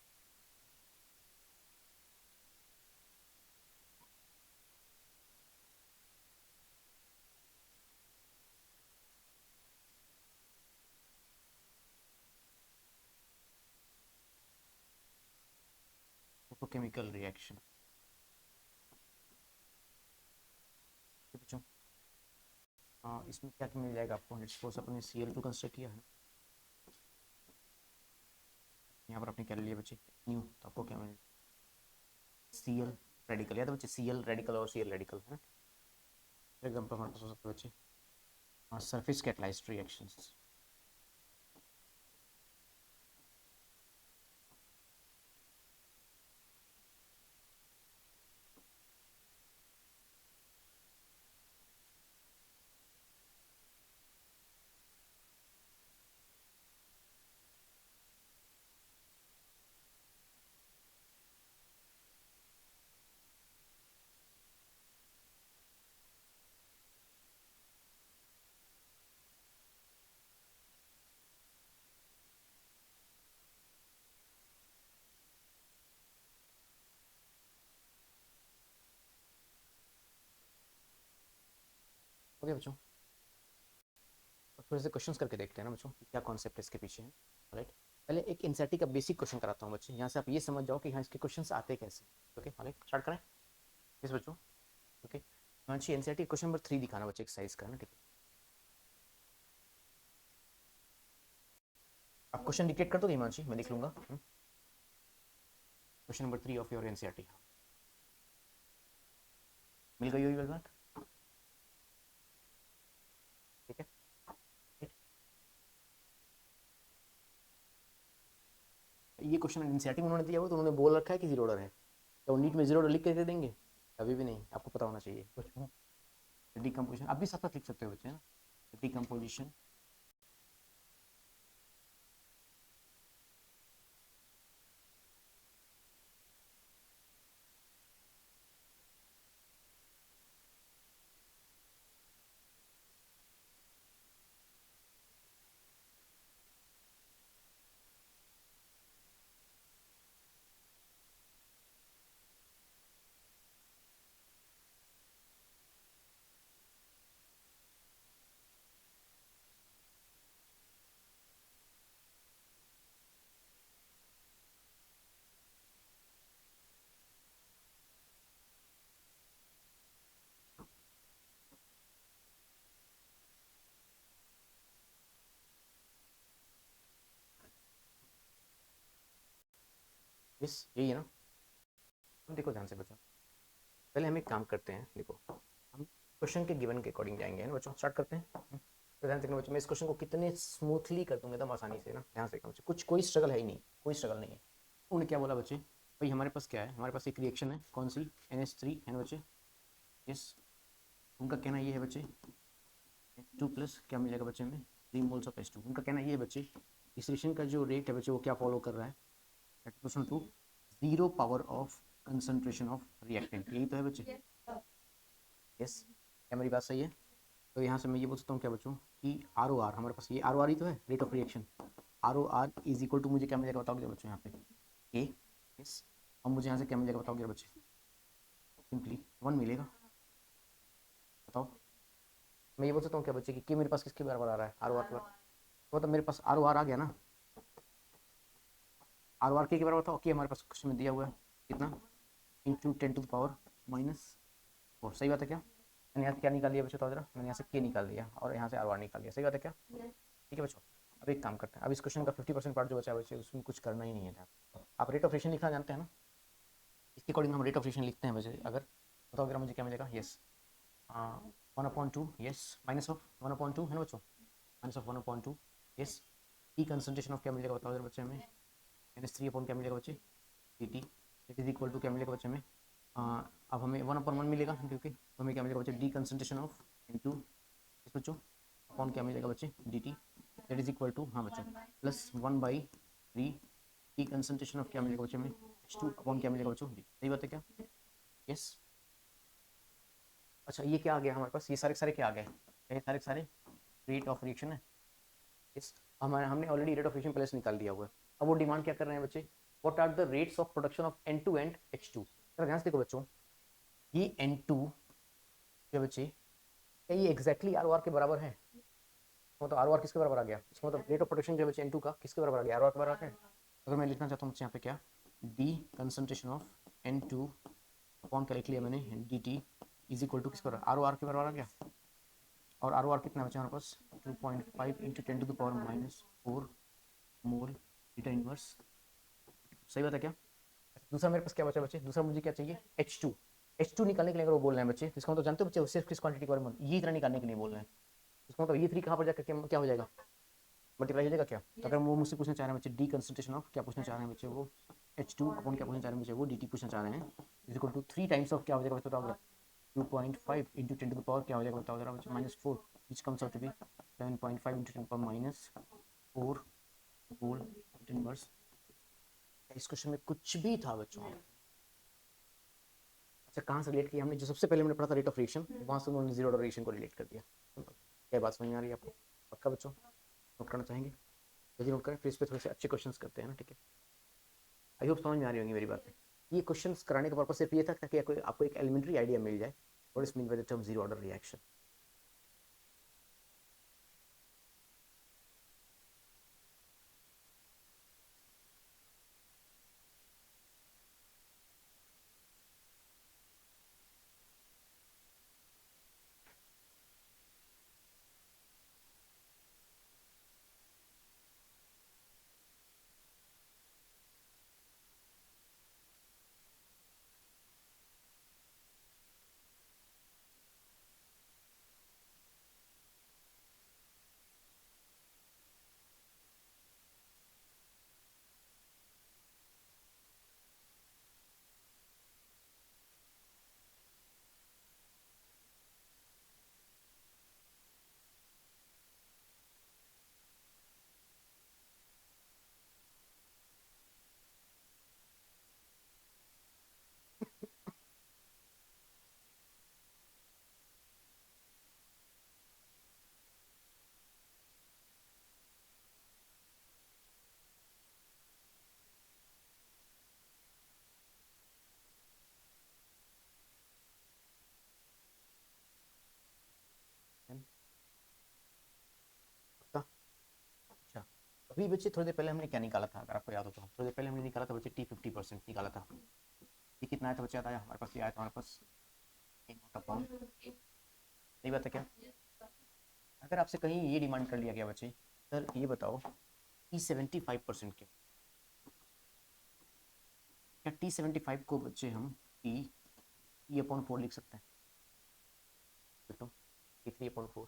फोटोकेमिकल रिएक्शन। बच्चों इसमें क्या क्या मिल जाएगा आपको? सपोज अपने Cl2 कंस्ट्रक्ट किया है, यहाँ पर आपने क्या ले लिया बच्चे, न्यू, तो आपको क्या मिलेगा? Cl रेडिकल, याद है बच्चे, Cl रेडिकल और Cl रेडिकल है ना। एग्जाम्पल हमारे पास हो सकता है बच्चे सरफेस कैटलाइज्ड रिएक्शंस। ओके बच्चों, और थोड़े से क्वेश्चंस करके देखते हैं ना बच्चों कि क्या कॉन्सेप्ट इसके पीछे है। राइट, पहले एक एनसीईआरटी का बेसिक क्वेश्चन कराता हूँ बच्चे, यहाँ से आप ये समझ जाओ कि हाँ इसके क्वेश्चंस आते कैसे। ओके राइट, स्टार्ट करें इस बच्चों। Okay Himanshi, NCERT question number 3 दिखाना बच्चे एक्सरसाइज का ना, ठीक है? आप क्वेश्चन डिक्टेट कर दोगे हिमांशी, मैं लिख लूंगा। Question number 3 of your NCERT, मिल गई होगी बात, ठीक है? ये क्वेश्चन एनसीईआरटी में उन्होंने दिया हुआ तो उन्होंने बोल रखा है कि जीरो ऑर्डर है, तो नीट में जीरो ऑर्डर लिख के देंगे? कभी भी नहीं, आपको पता होना चाहिए कुछ। डिकम्पोजिशन आप भी साथ साथ लिख सकते हो बच्चे, है ना? डिकम्पोजिशन यस यही है ना। हम देखो ध्यान से बच्चों, पहले हम एक काम करते हैं, देखो हम क्वेश्चन के गिवन के अकॉर्डिंग जाएंगे ना बच्चों, स्टार्ट करते हैं। तो ध्यान से देखना बच्चों, मैं इस क्वेश्चन को कितने स्मूथली कर दूंगा एकदम आसानी से ना, ध्यान से देखना बच्चों, कुछ कोई स्ट्रगल है ही नहीं, कोई स्ट्रगल नहीं है। उन्होंने क्या बोला बच्चे, भाई हमारे पास क्या है, हमारे पास एक रिएक्शन है, कौन सी, NH3 है ना बच्चे। यस, उनका कहना ये है बच्चे H2 प्लस क्या मिलेगा बच्चे में, 3 मोल्स ऑफ H2। उनका कहना ये है बच्चे, इस रिएक्शन का जो रेट है बच्चे वो क्या फॉलो कर रहा है, that to 0 power of concentration of reactant, यही तो है बच्चे। यस, क्या मेरी बात सही है। तो यहाँ से मैं ये बोल सकता हूँ क्या बच्चों कि ROR, हमारे पास ये ROR ही तो है, rate of reaction. ROR is equal to मुझे क्या मिलेगा बताओगे बच्चों यहाँ पे A। यस, और मुझे यहाँ से क्या मिलेगा बताओगे बच्चे, सिंपली 1 मिलेगा। बताओ, मैं ये बोल सकता हूँ क्या बच्चे कि K मेरे पास किसके बराबर आ रहा है, ROR के बराबर। तो मतलब मेरे पास ROR आ गया ना, ROR K के बराबर था। ओके, हमारे पास क्वेश्चन में दिया हुआ है कितना, इंटू 10⁴ सही बात है क्या। मैंने यहाँ से क्या निकाल लिया बच्चों, तो जरा मैंने यहाँ से K निकाल लिया और यहाँ से ROR निकाल लिया, सही बात है क्या। ठीक है बच्चों, अब एक काम करते हैं, अब इस क्वेश्चन का 50% पार्ट जो बचा है बच्चे उसमें कुछ करना ही नहीं है। आप रेट ऑफ रिएक्शन लिखना जानते हैं ना, इसके अकॉर्डिंग हम रेट ऑफ रिएक्शन लिखते हैं बच्चे। अगर बताओ अगर मुझे क्या मिलेगा, यस 1/2, यस माइनस ऑफ 1/2 है ना बच्चों, minus of 1/2। Yes, T concentration of क्या मिलेगा बताओ जरा बच्चे हमें, -3 अपॉन क्या मिलेगा बच्चे, dt, it is equal to क्या मिलेगा बच्चे में, अब हमें 1/1 मिलेगा क्योंकि, तो हमें क्या मिलेगा बच्चे, डी कंसंट्रेशन ऑफ इनटू इस बच्चों अपॉन क्या मिलेगा बच्चे dt, that is equal to, हाँ बच्चों, +1/3 टी कंसंट्रेशन ऑफ क्या मिलेगा बच्चे में, H2 अपॉन क्या मिलेगा बच्चों dt, सही बात है क्या। यस, अच्छा ये क्या आ गया हमारे पास, ये सारे सारे क्या आ गए, ये सारे सारे रेट ऑफ रिएक्शन है। यस, हमारे हमने ऑलरेडी रेट ऑफ रिएक्शन पहले से निकाल दिया हुआ है। अब वो डिमांड क्या कर रहे हैं बच्चे, what are the rates of production of N2 and H2। जरा ध्यान से देखो बच्चों, ये N2 क्या बच्चे, क्या ये एग्जैक्टली ROR के बराबर है, मतलब ROR किसके बराबर आ गया, इसका मतलब रेट ऑफ प्रोडक्शन जो बच्चे N2 का किसके बराबर आ गया, ROR के बराबर है। अगर मैं लिखना चाहता हूँ यहाँ पे क्या, D concentration of N2 upon क्या लिख लिया मैंने, dt इज इक्वल टू किसके बराबर, ROR के बराबर आ गया। और ROR कितना बचा हमारे पास, 2.5 इंटू 10⁻⁴ मोल बीटा इनवर्स, सही बात है क्या। दूसरा मेरे पास क्या बचा बच्चे, दूसरा मुझे क्या चाहिए, H2। H2 निकालने के लिए अगर वो बोल रहे हैं बच्चे, इसका मतलब जानते हो बच्चे सिर्फ किस क्वांटिटी के बारे में, ये इतना निकालने के लिए बोल रहे हैं। इसका मतलब ये 3 कहाँ पर जाकर क्या हो जाएगा, मल्टीप्लाई हो जाएगा क्या। तो अगर वो मुझसे पूछना चाह रहे हैं बच्चे डी कंसंट्रेशन ऑफ, क्या पूछना चाह रहे हैं बच्चे वो H2 अपॉन क्या पूछना चाह रहे हैं बच्चे वो dt पूछना चाह रहे हैं, is equal to 3 times of क्या हो जाएगा बच्चे बताओ, 2.5 इंटू 10⁻⁴ क्या हो जाएगा बताओ जरा बच्चे, -4, which comes out to be 7.5 into 10⁻⁴ whole inverse. इस क्वेश्चन में कुछ भी था बच्चों। अच्छा कहाँ से रिलेट किया हमने, जो सबसे पहले हमने पढ़ा था रेट ऑफ रिएक्शन, वहां से उन्होंने जीरो ऑर्डर रिएक्शन को रिलेट कर दिया। क्या बात समझ में आ रही है आपको, पक्का बच्चों, नोट करना चाहेंगे, जल्दी नोट करें, फिर इस पर थोड़े से अच्छे क्वेश्चंस करते हैं ना, ठीक है। आई होप समझ में आ रही होंगी मेरी बात। ये क्वेश्चंस कराने का पर्पस सिर्फ ये था ताकि आपको एक एलिमेंट्री आइडिया मिल जाए what is mean by the term zero order reaction. अच्छा, अभी बच्चे थोड़ी देर पहले हमने क्या निकाला था, अगर आपको याद हो तो थोड़ी देर पहले हमने निकाला था बच्चे टी 50% निकाला था। ये कितना आया था बच्चे, आया हमारे पास, ये आया था हमारे पास अपॉन, सही बात है क्या। अगर आपसे कहीं ये डिमांड कर लिया गया बच्चे, सर ये बताओ टी 75% क्या, क्या T75 को बच्चे हम T3/4 लिख सकते हैं? तो T3/4।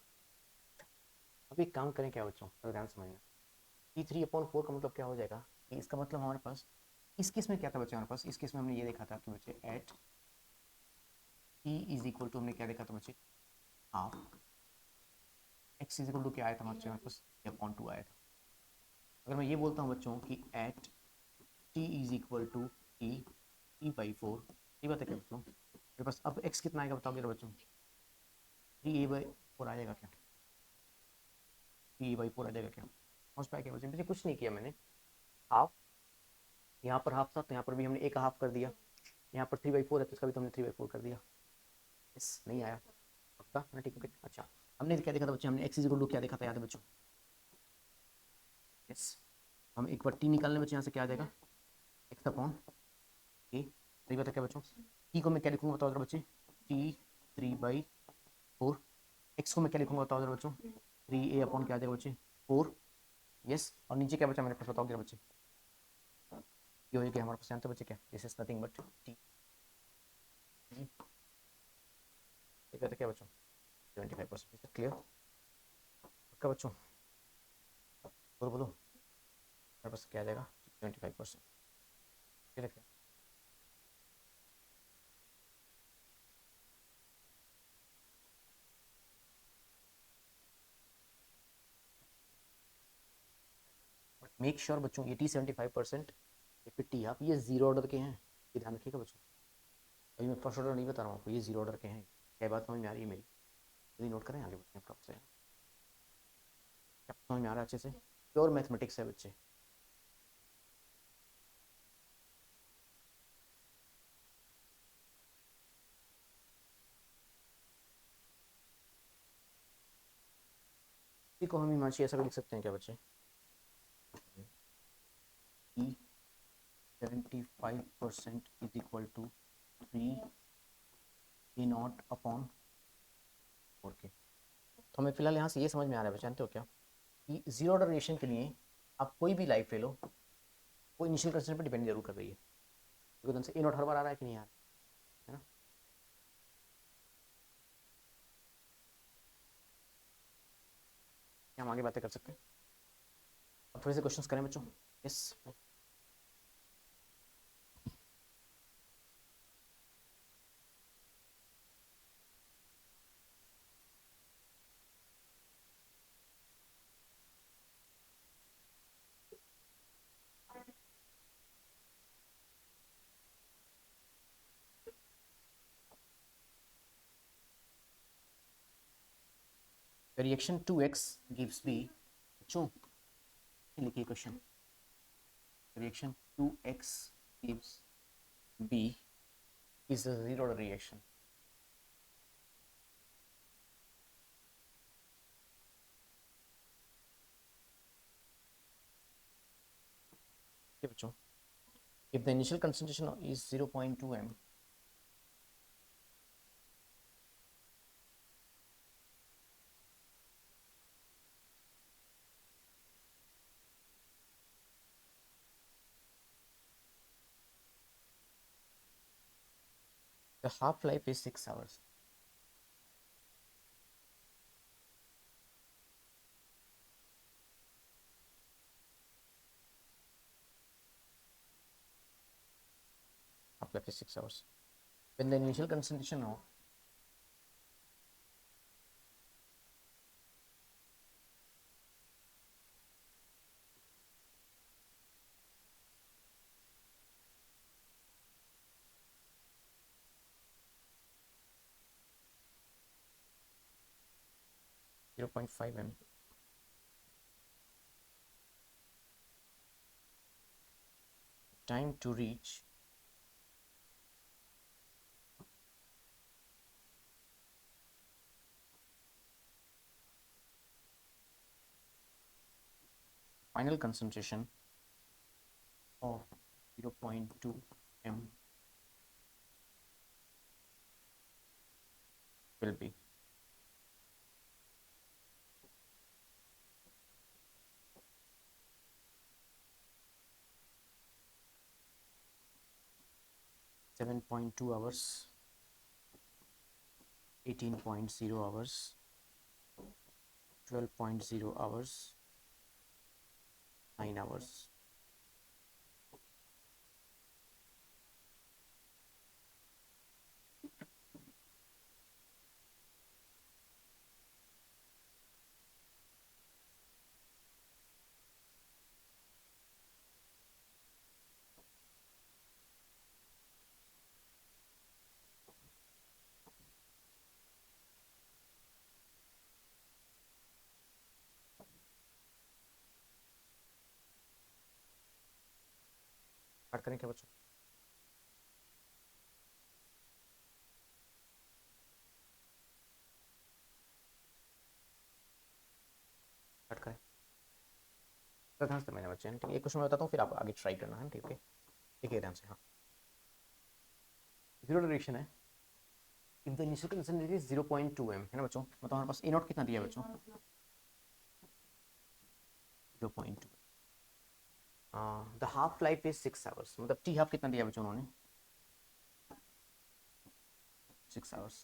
अब एक काम करें क्या बच्चों, अगर ध्यान समझना, T3/4 का मतलब क्या हो जाएगा कि इसका मतलब हमारे पास इस केस में क्या था बच्चे, हमारे पास इस केस में हमने ये देखा था कि बच्चे एट T = हमने क्या देखा था बच्चे, हाफ x = क्या आया था हमारे पास, T/2 आया था। अगर मैं ये बोलता हूँ बच्चों कि एट T = T/4, ये बात है क्या बच्चों, मेरे पास अब x कितना आएगा बताओगे बच्चों, 3a/4 आ जाएगा क्या, 3a/4 आ जाएगा क्या, समझ पाया क्या बच्चों? कुछ नहीं किया मैंने, हाफ, यहाँ पर हाफ था तो यहाँ पर भी हमने एक हाफ कर दिया, यहाँ पर 3/4 है तो इसका भी तो हमने 3/4 कर दिया। यस, नहीं आया पक्का ना, ठीक है। अच्छा, हमने क्या देखा था बच्चे, हमने x = क्या देखा था, याद है बच्चों? यस, हम एक बार t निकालने बच्चे, यहाँ से क्या आ जाएगा, x/a, सही बात है क्या बच्चों? t को मैं क्या लिखूंगा बताओ जरा बच्चे, T3/4, x को मैं क्या लिखूंगा बताओ जरा बच्चों, 3a/ क्या आ जाएगा बच्चे, 4। यस, और नीचे क्या बचा मेरे पास बताओ जरा बच्चे, ये हो गया हमारे पास, जानते बच्चे क्या, this is nothing but t, ठीक है क्या बच्चों, 75%, क्लियर पक्का बच्चों, बोलो बोलो, मेरे पास क्या आ जाएगा 25%, ठीक है। मेक श्योर बच्चों, ये T75%, ये 50 आप ये जीरो ऑर्डर के हैं, ये ध्यान रखिएगा बच्चों, अभी मैं फर्स्ट ऑर्डर नहीं बता रहा हूँ आपको, ये जीरो ऑर्डर के हैं, क्या बात समझ में आ रही है मेरी, यदि नोट करें आगे बढ़ते हैं प्रॉपर से, क्या समझ में आ रहा है अच्छे से, प्योर मैथमेटिक्स है बच्चे। इसी को हम हिमांशी ऐसा भी लिख सकते हैं क्या बच्चे, T75% = 3a0/4k। तो हमें फिलहाल यहाँ से ये समझ में आ रहा है बच्चे, जानते हो क्या, कि जीरो ऑर्डर रिएक्शन के लिए आप कोई भी लाइफ ले लो, वो इनिशियल कंडीशन पर डिपेंड जरूर कर रही है, क्योंकि तुमसे A0 हर बार आ रहा है कि नहीं आ रहा है ना। क्या हम आगे बातें कर सकते हैं, अब थोड़े से क्वेश्चंस करें बच्चों। Yes, reaction 2x gives b, बच्चों लिखिए question, reaction 2x gives b is a zero order reaction, okay बच्चों, if the initial concentration is 0.2 m, the half life is 6 hours, half life is 6 hours, when the initial concentration of 0.5 m, time to reach final concentration of 0.2 m will be, 7.2 hours, 18.0 hours, 12.0 hours, 9 hours. Start करें क्या बच्चों? Start करें? तो ध्यान से मैंने बच्चे, ठीक है, एक क्वेश्चन मैं बताता हूँ, फिर आप आगे ट्राई करना है, ठीक है? देखिए ध्यान से, हाँ, जीरो डायरेक्शन है। If the initial concentration is 0.2 m, है ना बच्चों? मतलब हमारे पास ए नॉट कितना दिया है बच्चों? 0.2। The half life is 6 hours, मतलब टी हाफ कितना दिया बच्चों उन्होंने? 6 आवर्स,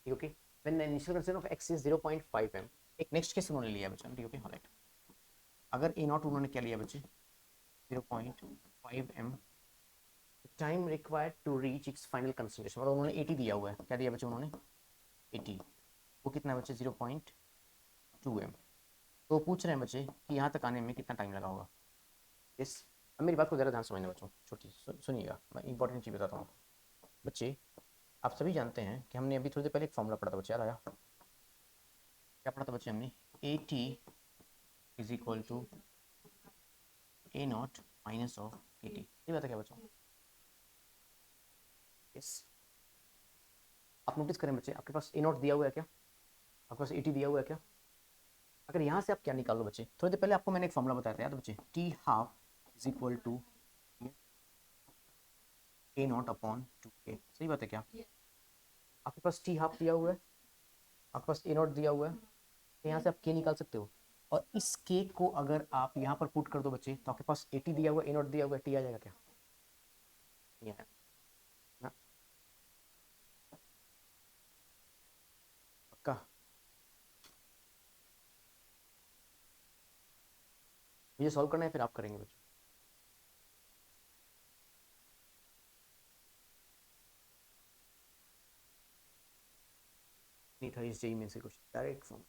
ठीक है, okay. When the initial concentration of x is 0.5 m, एक नेक्स्ट केस उन्होंने लिया बच्चों, ठीक है, ओके, हाइलाइट। अगर ए नॉट उन्होंने क्या लिया बच्चे? 0.5 m, time required to reach its final concentration, मतलब उन्होंने 80 दिया हुआ है, क्या दिया बच्चे उन्होंने? 80। वो कितना है बच्चे? 0.2 m। तो पूछ रहे हैं बच्चे कि यहाँ तक आने में कितना टाइम लगा होगा। यस, अब मेरी बात को ज़रा ध्यान से समझना बच्चों, छोटी सुनिएगा, मैं इंपॉर्टेंट चीज़ बताता हूँ बच्चे। आप सभी जानते हैं कि हमने अभी थोड़ी देर पहले एक फॉर्मूला पढ़ा था बच्चे, याद आया? क्या पढ़ा था बच्चे हमने? A T is equal to A naught minus of A T, ये बात है क्या बच्चों? यस, आप नोटिस करें बच्चे, आपके पास ए नॉट दिया हुआ है क्या? आपके पास ए टी दिया हुआ है क्या? अगर यहाँ से आप क्या निकालो बच्चे, थोड़ी देर पहले आपको मैंने एक फॉर्मूला बताया था याद बच्चे, T half is equal to A naught upon 2 A, सही बात है क्या? आपके पास टी हाफ दिया हुआ है, आपके पास ए नॉट दिया हुआ है, तो यहाँ से आप के निकाल सकते हो। और इस के को अगर आप यहाँ पर पुट कर दो बच्चे, तो आपके पास ए टी दिया हुआ है, ए नॉट दिया हुआ है, टी आ जाएगा क्या? नहीं आया ना? पक्का? मुझे सॉल्व करना है, फिर आप करेंगे बच्चों। नहीं था इस जेई में से कुछ डायरेक्ट फॉर्म।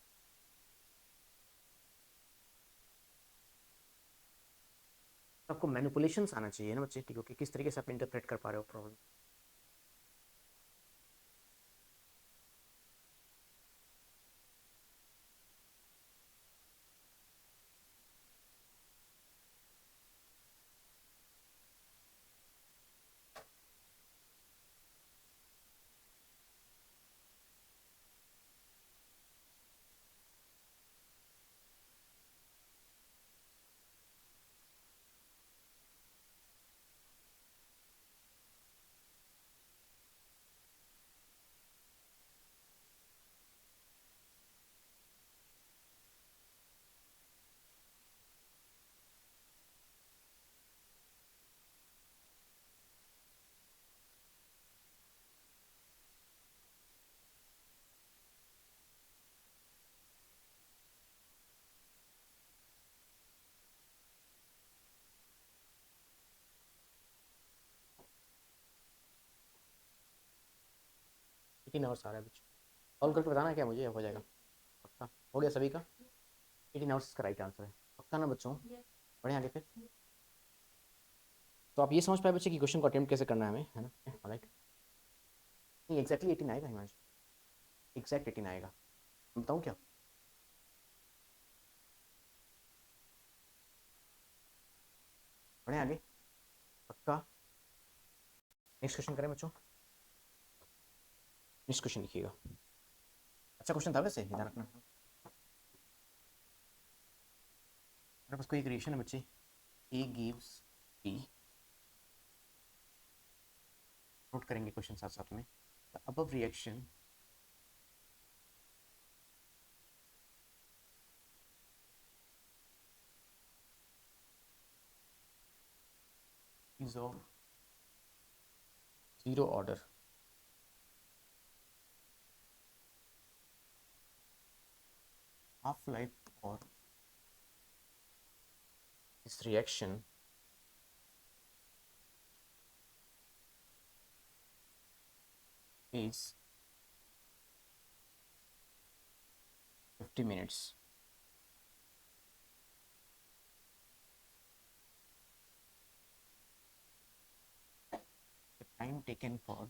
आपको मैनिपुलेशंस आना चाहिए ना बच्चे, ठीक है, किस तरीके से आप इंटरप्रेट कर पा रहे हो प्रॉब्लम। लेकिन और सारा बच्चे सॉल्व करके बताना क्या मुझे, हो जाएगा पक्का? हो गया सभी का? 18 आवर्स का राइट आंसर है, पक्का ना बच्चों? बढ़े आगे फिर। तो आप ये समझ पाए बच्चे कि क्वेश्चन को अटेम्प्ट कैसे करना है हमें, है ना? राइट, नहीं एग्जैक्टली 18 आएगा हिमांशु, एग्जैक्ट 18 आएगा। मैं बताऊँ क्या? बढ़े आगे, पक्का? नेक्स्ट क्वेश्चन करें बच्चों? नेक्स्ट क्वेश्चन लिखिएगा, अच्छा क्वेश्चन था वैसे, ध्यान रखना। मेरे पास कोई एक रिएक्शन है बच्चे, ए गिव्स बी, नोट करेंगे क्वेश्चन साथ साथ में। The above reaction is of zero order. Half-life for this reaction is 50 minutes. The time taken for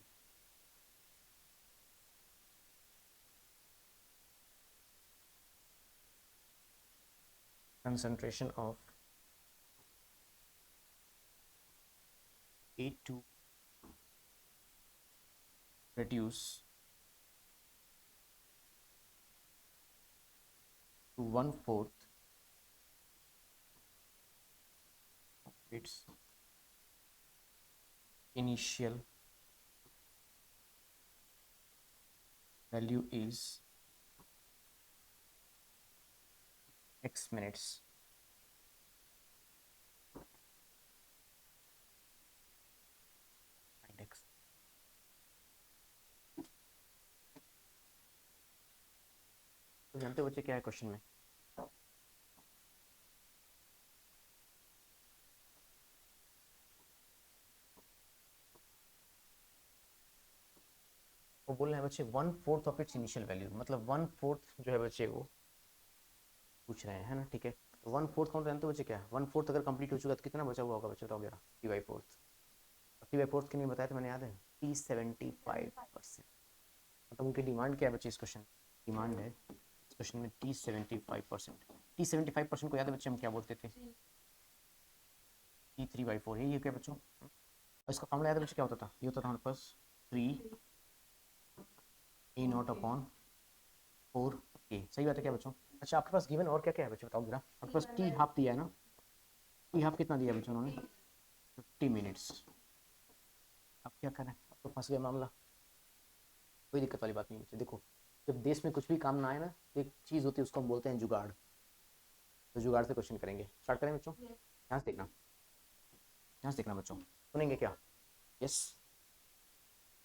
concentration of A2 reduce to 1/4 of its initial value is x minutes. Find x. तो जानते हो बच्चे क्या है question में? वो बोल रहे हैं बच्चे 1/4 ऑफ इट्स इनिशियल वैल्यू, मतलब 1/4 जो है बच्चे वो पूछ रहे हैं ना, ठीक है। तो 1/4 काउंट जानते हो बच्चे क्या है? 1/4 अगर कंप्लीट हो चुका तो कितना बचा हुआ होगा बच्चे, बताओ जरा। T/4 T/4 के लिए बताया था मैंने, याद है? T75%। मतलब उनकी डिमांड क्या है बच्चे इस क्वेश्चन? डिमांड है इस क्वेश्चन में T75%। T75% को याद है बच्चे हम क्या बोलते थे? T3/4। ये क्या बच्चों? और इसका फॉर्मूला याद है बच्चे क्या होता था? ये होता था हमारे पास 3A0/4K। सही बात है क्या बच्चों? अच्छा आपके पास गिवन और क्या क्या है बच्चों, बताओ जरा। आपके पास टी हाफ दिया है ना? टी हाफ कितना दिया बच्चों उन्होंने? 50 मिनट्स। अब क्या करें, अब तो फंस गया मामला। कोई दिक्कत वाली बात नहीं बच्चे, देखो जब देश में कुछ भी काम ना आए ना, तो एक चीज़ होती है उसको हम बोलते हैं जुगाड़। तो जुगाड़ से क्वेश्चन करेंगे। स्टार्ट करें बच्चों? ध्यान से देखना, ध्यान से देखना बच्चों। सुनेंगे क्या? यस।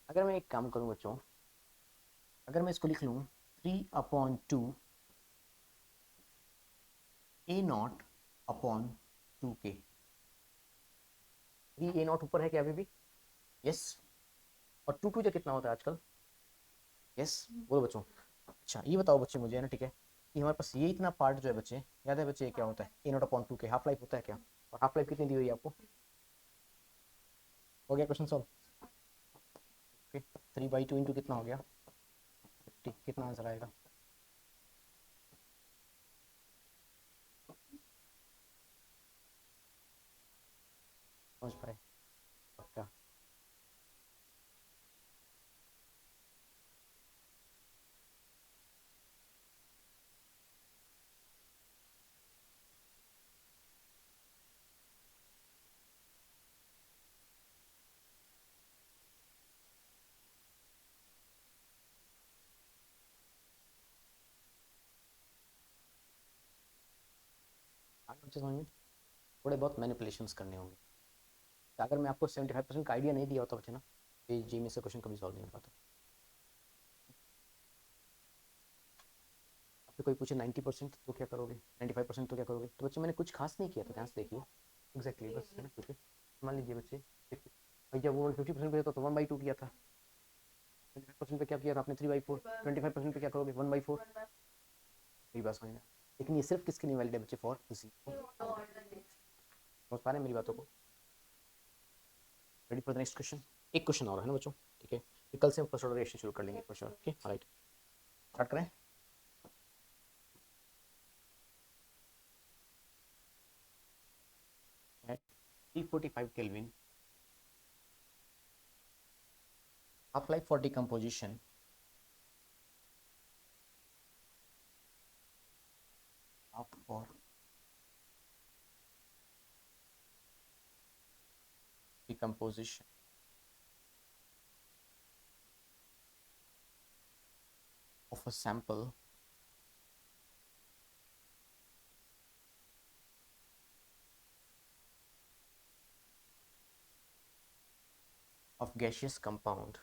अगर मैं एक काम करूं बच्चों, अगर मैं इसको लिख लूं 3/2 A0/2K। 3A0 ऊपर है क्या अभी भी? यस। और 2 2 कितना होता है आजकल? यस। बोलो बच्चों। अच्छा ये बताओ बच्चे मुझे, है ना, ठीक है, कि हमारे पास ये इतना पार्ट जो है बच्चे, याद है बच्चे ये क्या होता है? A0/2K हाफ लाइफ होता है क्या? और हाफ लाइफ कितनी दी हुई है आपको? हो गया क्वेश्चन सॉल्व? ओके। 3/2 इंटू कितना हो गया? 50। कितना आंसर आएगा? समझ पाए? पक्का? आगे बच्चे समझ में? थोड़े बहुत मैनिपुलेशंस करने होंगे। तो अगर मैं आपको 75% का आइडिया नहीं दिया होता बच्चे ना, तो जी में से क्वेश्चन कभी सॉल्व नहीं हो पाता। आपसे कोई पूछे 90% तो क्या करोगे, 95% तो क्या करोगे? तो बच्चे मैंने कुछ खास नहीं किया था, ध्यान से देखिए। एग्जैक्टली बस, है ना, क्योंकि मान लीजिए बच्चे, देखिए भाई जब वो 50% पे था तो 1/2 किया था। 25% पे क्या किया था आपने? 3/4। 25% पे क्या करोगे? 1/4। मेरी बात समझना। लेकिन ये सिर्फ किसके लिए वैलिड है बच्चे? For zero. समझ पा रहे हैं मेरी बातों को? Ready for the next question? एक क्वेश्चन और है ना बच्चों, ठीक है, फिर कल से हम फर्स्ट ऑर्डर रिएक्शन शुरू कर लेंगे क्वेश्चन। ओके राइट, स्टार्ट करें। At 345 kelvin, half life for decomposition of for decomposition of a sample of gaseous compound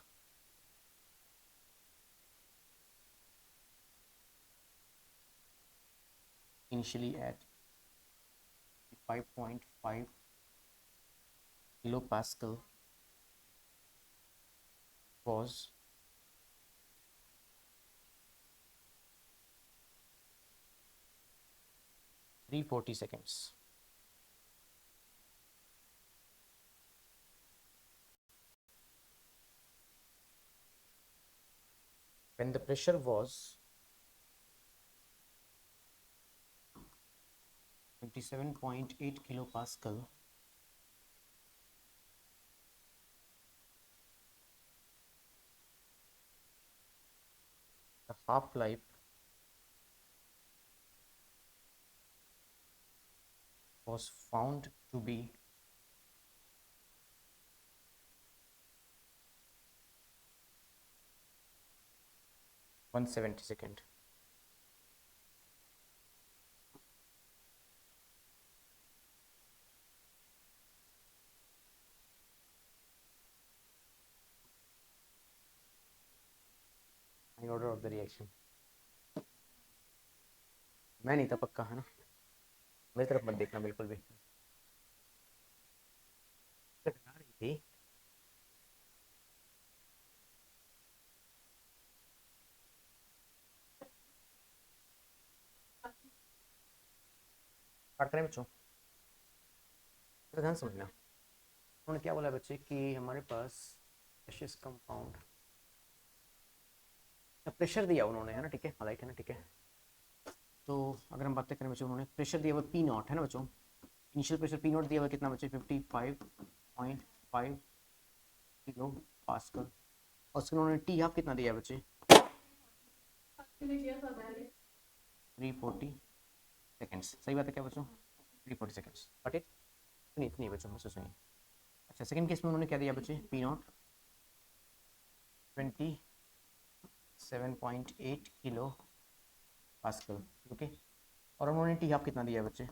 initially at 5.5 kilopascal was 340 seconds. When the pressure was 27.8 kilopascal, the half-life was found to be 170 seconds. In order of the reaction. मैं नहीं था पक्का, है ना, मेरी तरफ मत देखना बिल्कुल भी। घटा रही थी। काट रहे हैं बच्चों, तो ध्यान समझना। उन्होंने क्या बोला बच्चे कि हमारे पास गैसियस कंपाउंड, प्रेशर दिया उन्होंने, है ना, ठीक है, हालाइट है ना, ठीक है। तो अगर हम बातें करें बच्चों, उन्होंने प्रेशर दिया हुआ पी नॉट, है ना बच्चों, इनिशियल प्रेशर पी नॉट दिया हुआ कितना बच्चे 55.5 किलो पास्कल, और उसके उन्होंने टी हाफ कितना दिया बच्चे 340 सेकेंड्स। सही बात है क्या बच्चों, 340 सेकेंड्स। बट इट इतनी बच्चों मुझसे सुनिए। अच्छा, सेकंड केस में उन्होंने क्या दिया बच्चे P not 27.8 kilo pascal, okay, और उन्होंने टी हाफ कितना दिया बच्चे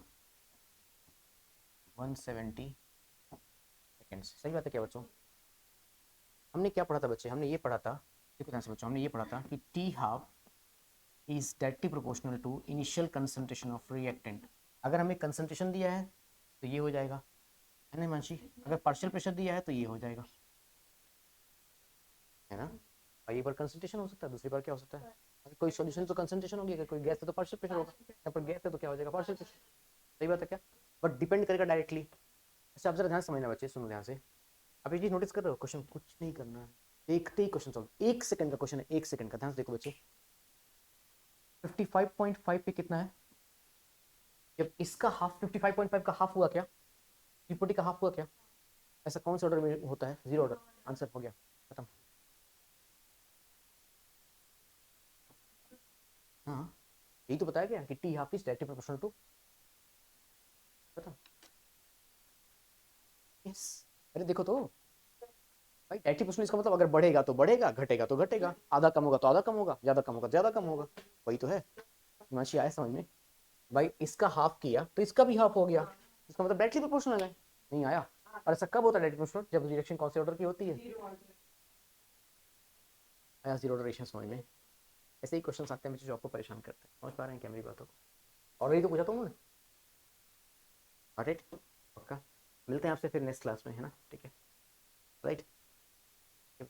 170 सेकेंड्स। सही बात है क्या बच्चों। हमने क्या पढ़ा था बच्चे, हमने ये पढ़ा था, देखो ध्यान से बच्चों, हमने ये पढ़ा था कि T half is directly proportional to initial concentration of reactant. अगर हमें कंसंट्रेशन दिया है तो ये हो जाएगा, है ना मानसी, अगर पार्शियल प्रेशर दिया है तो ये हो जाएगा, है ना। और एक बार कंसंट्रेशन हो सकता है, दूसरी बार क्या हो सकता है, अगर कोई सॉल्यूशन तो कंसंट्रेशन होगी, अगर कोई गैस है तो पार्शियल प्रेशर होगा, यहाँ पर गैस है तो क्या हो जाएगा पार्शियल प्रेशर। सही बात है क्या, बट डिपेंड करेगा डायरेक्टली। अच्छा, आप जरा ध्यान समझना बच्चे, सुनो ध्यान से। आप ये चीज नोटिस कर रहे हो, क्वेश्चन कुछ नहीं करना है, देखते ही क्वेश्चन सॉल्व। 1 सेकंड का क्वेश्चन है, 1 सेकंड का, ध्यान से देखो बच्चे। 55.5 पे कितना है, जब इसका हाफ 55.5 का हाफ हुआ क्या, 340 का हाफ हुआ क्या, ऐसा कौन सा ऑर्डर में होता है, जीरो ऑर्डर, आंसर हो गया, खत्म। हाँ, यही तो बताया गया कि T half is directly proportional to, खत्म। यस, अरे देखो तो भाई, डायरेक्टली प्रोपोर्शनल इसका मतलब अगर बढ़ेगा तो बढ़ेगा, घटेगा तो घटेगा, आधा कम होगा तो आधा कम होगा, ज्यादा कम होगा तो ज्यादा कम होगा, वही तो है। हिमांशी आया समझ में, भाई इसका हाफ किया तो इसका भी हाफ हो गया, इसका मतलब डायरेक्टली प्रोपोर्शनल है। नहीं आया, और ऐसा कब होता है डायरेक्टली प्रोपोर्शनल, जब रिएक्शन कौन से ऑर्डर की होती है, आया जीरो ऑर्डर रिएक्शन समझ में। ऐसे ही क्वेश्चन आते हैं जो आपको परेशान करते हैं, समझ पा रहे हैं क्या मेरी बातों को, ऑलरेडी तो पूछा था उन्होंने, पक्का। मिलते हैं आपसे फिर नेक्स्ट क्लास में, है ना, ठीक है, राइट।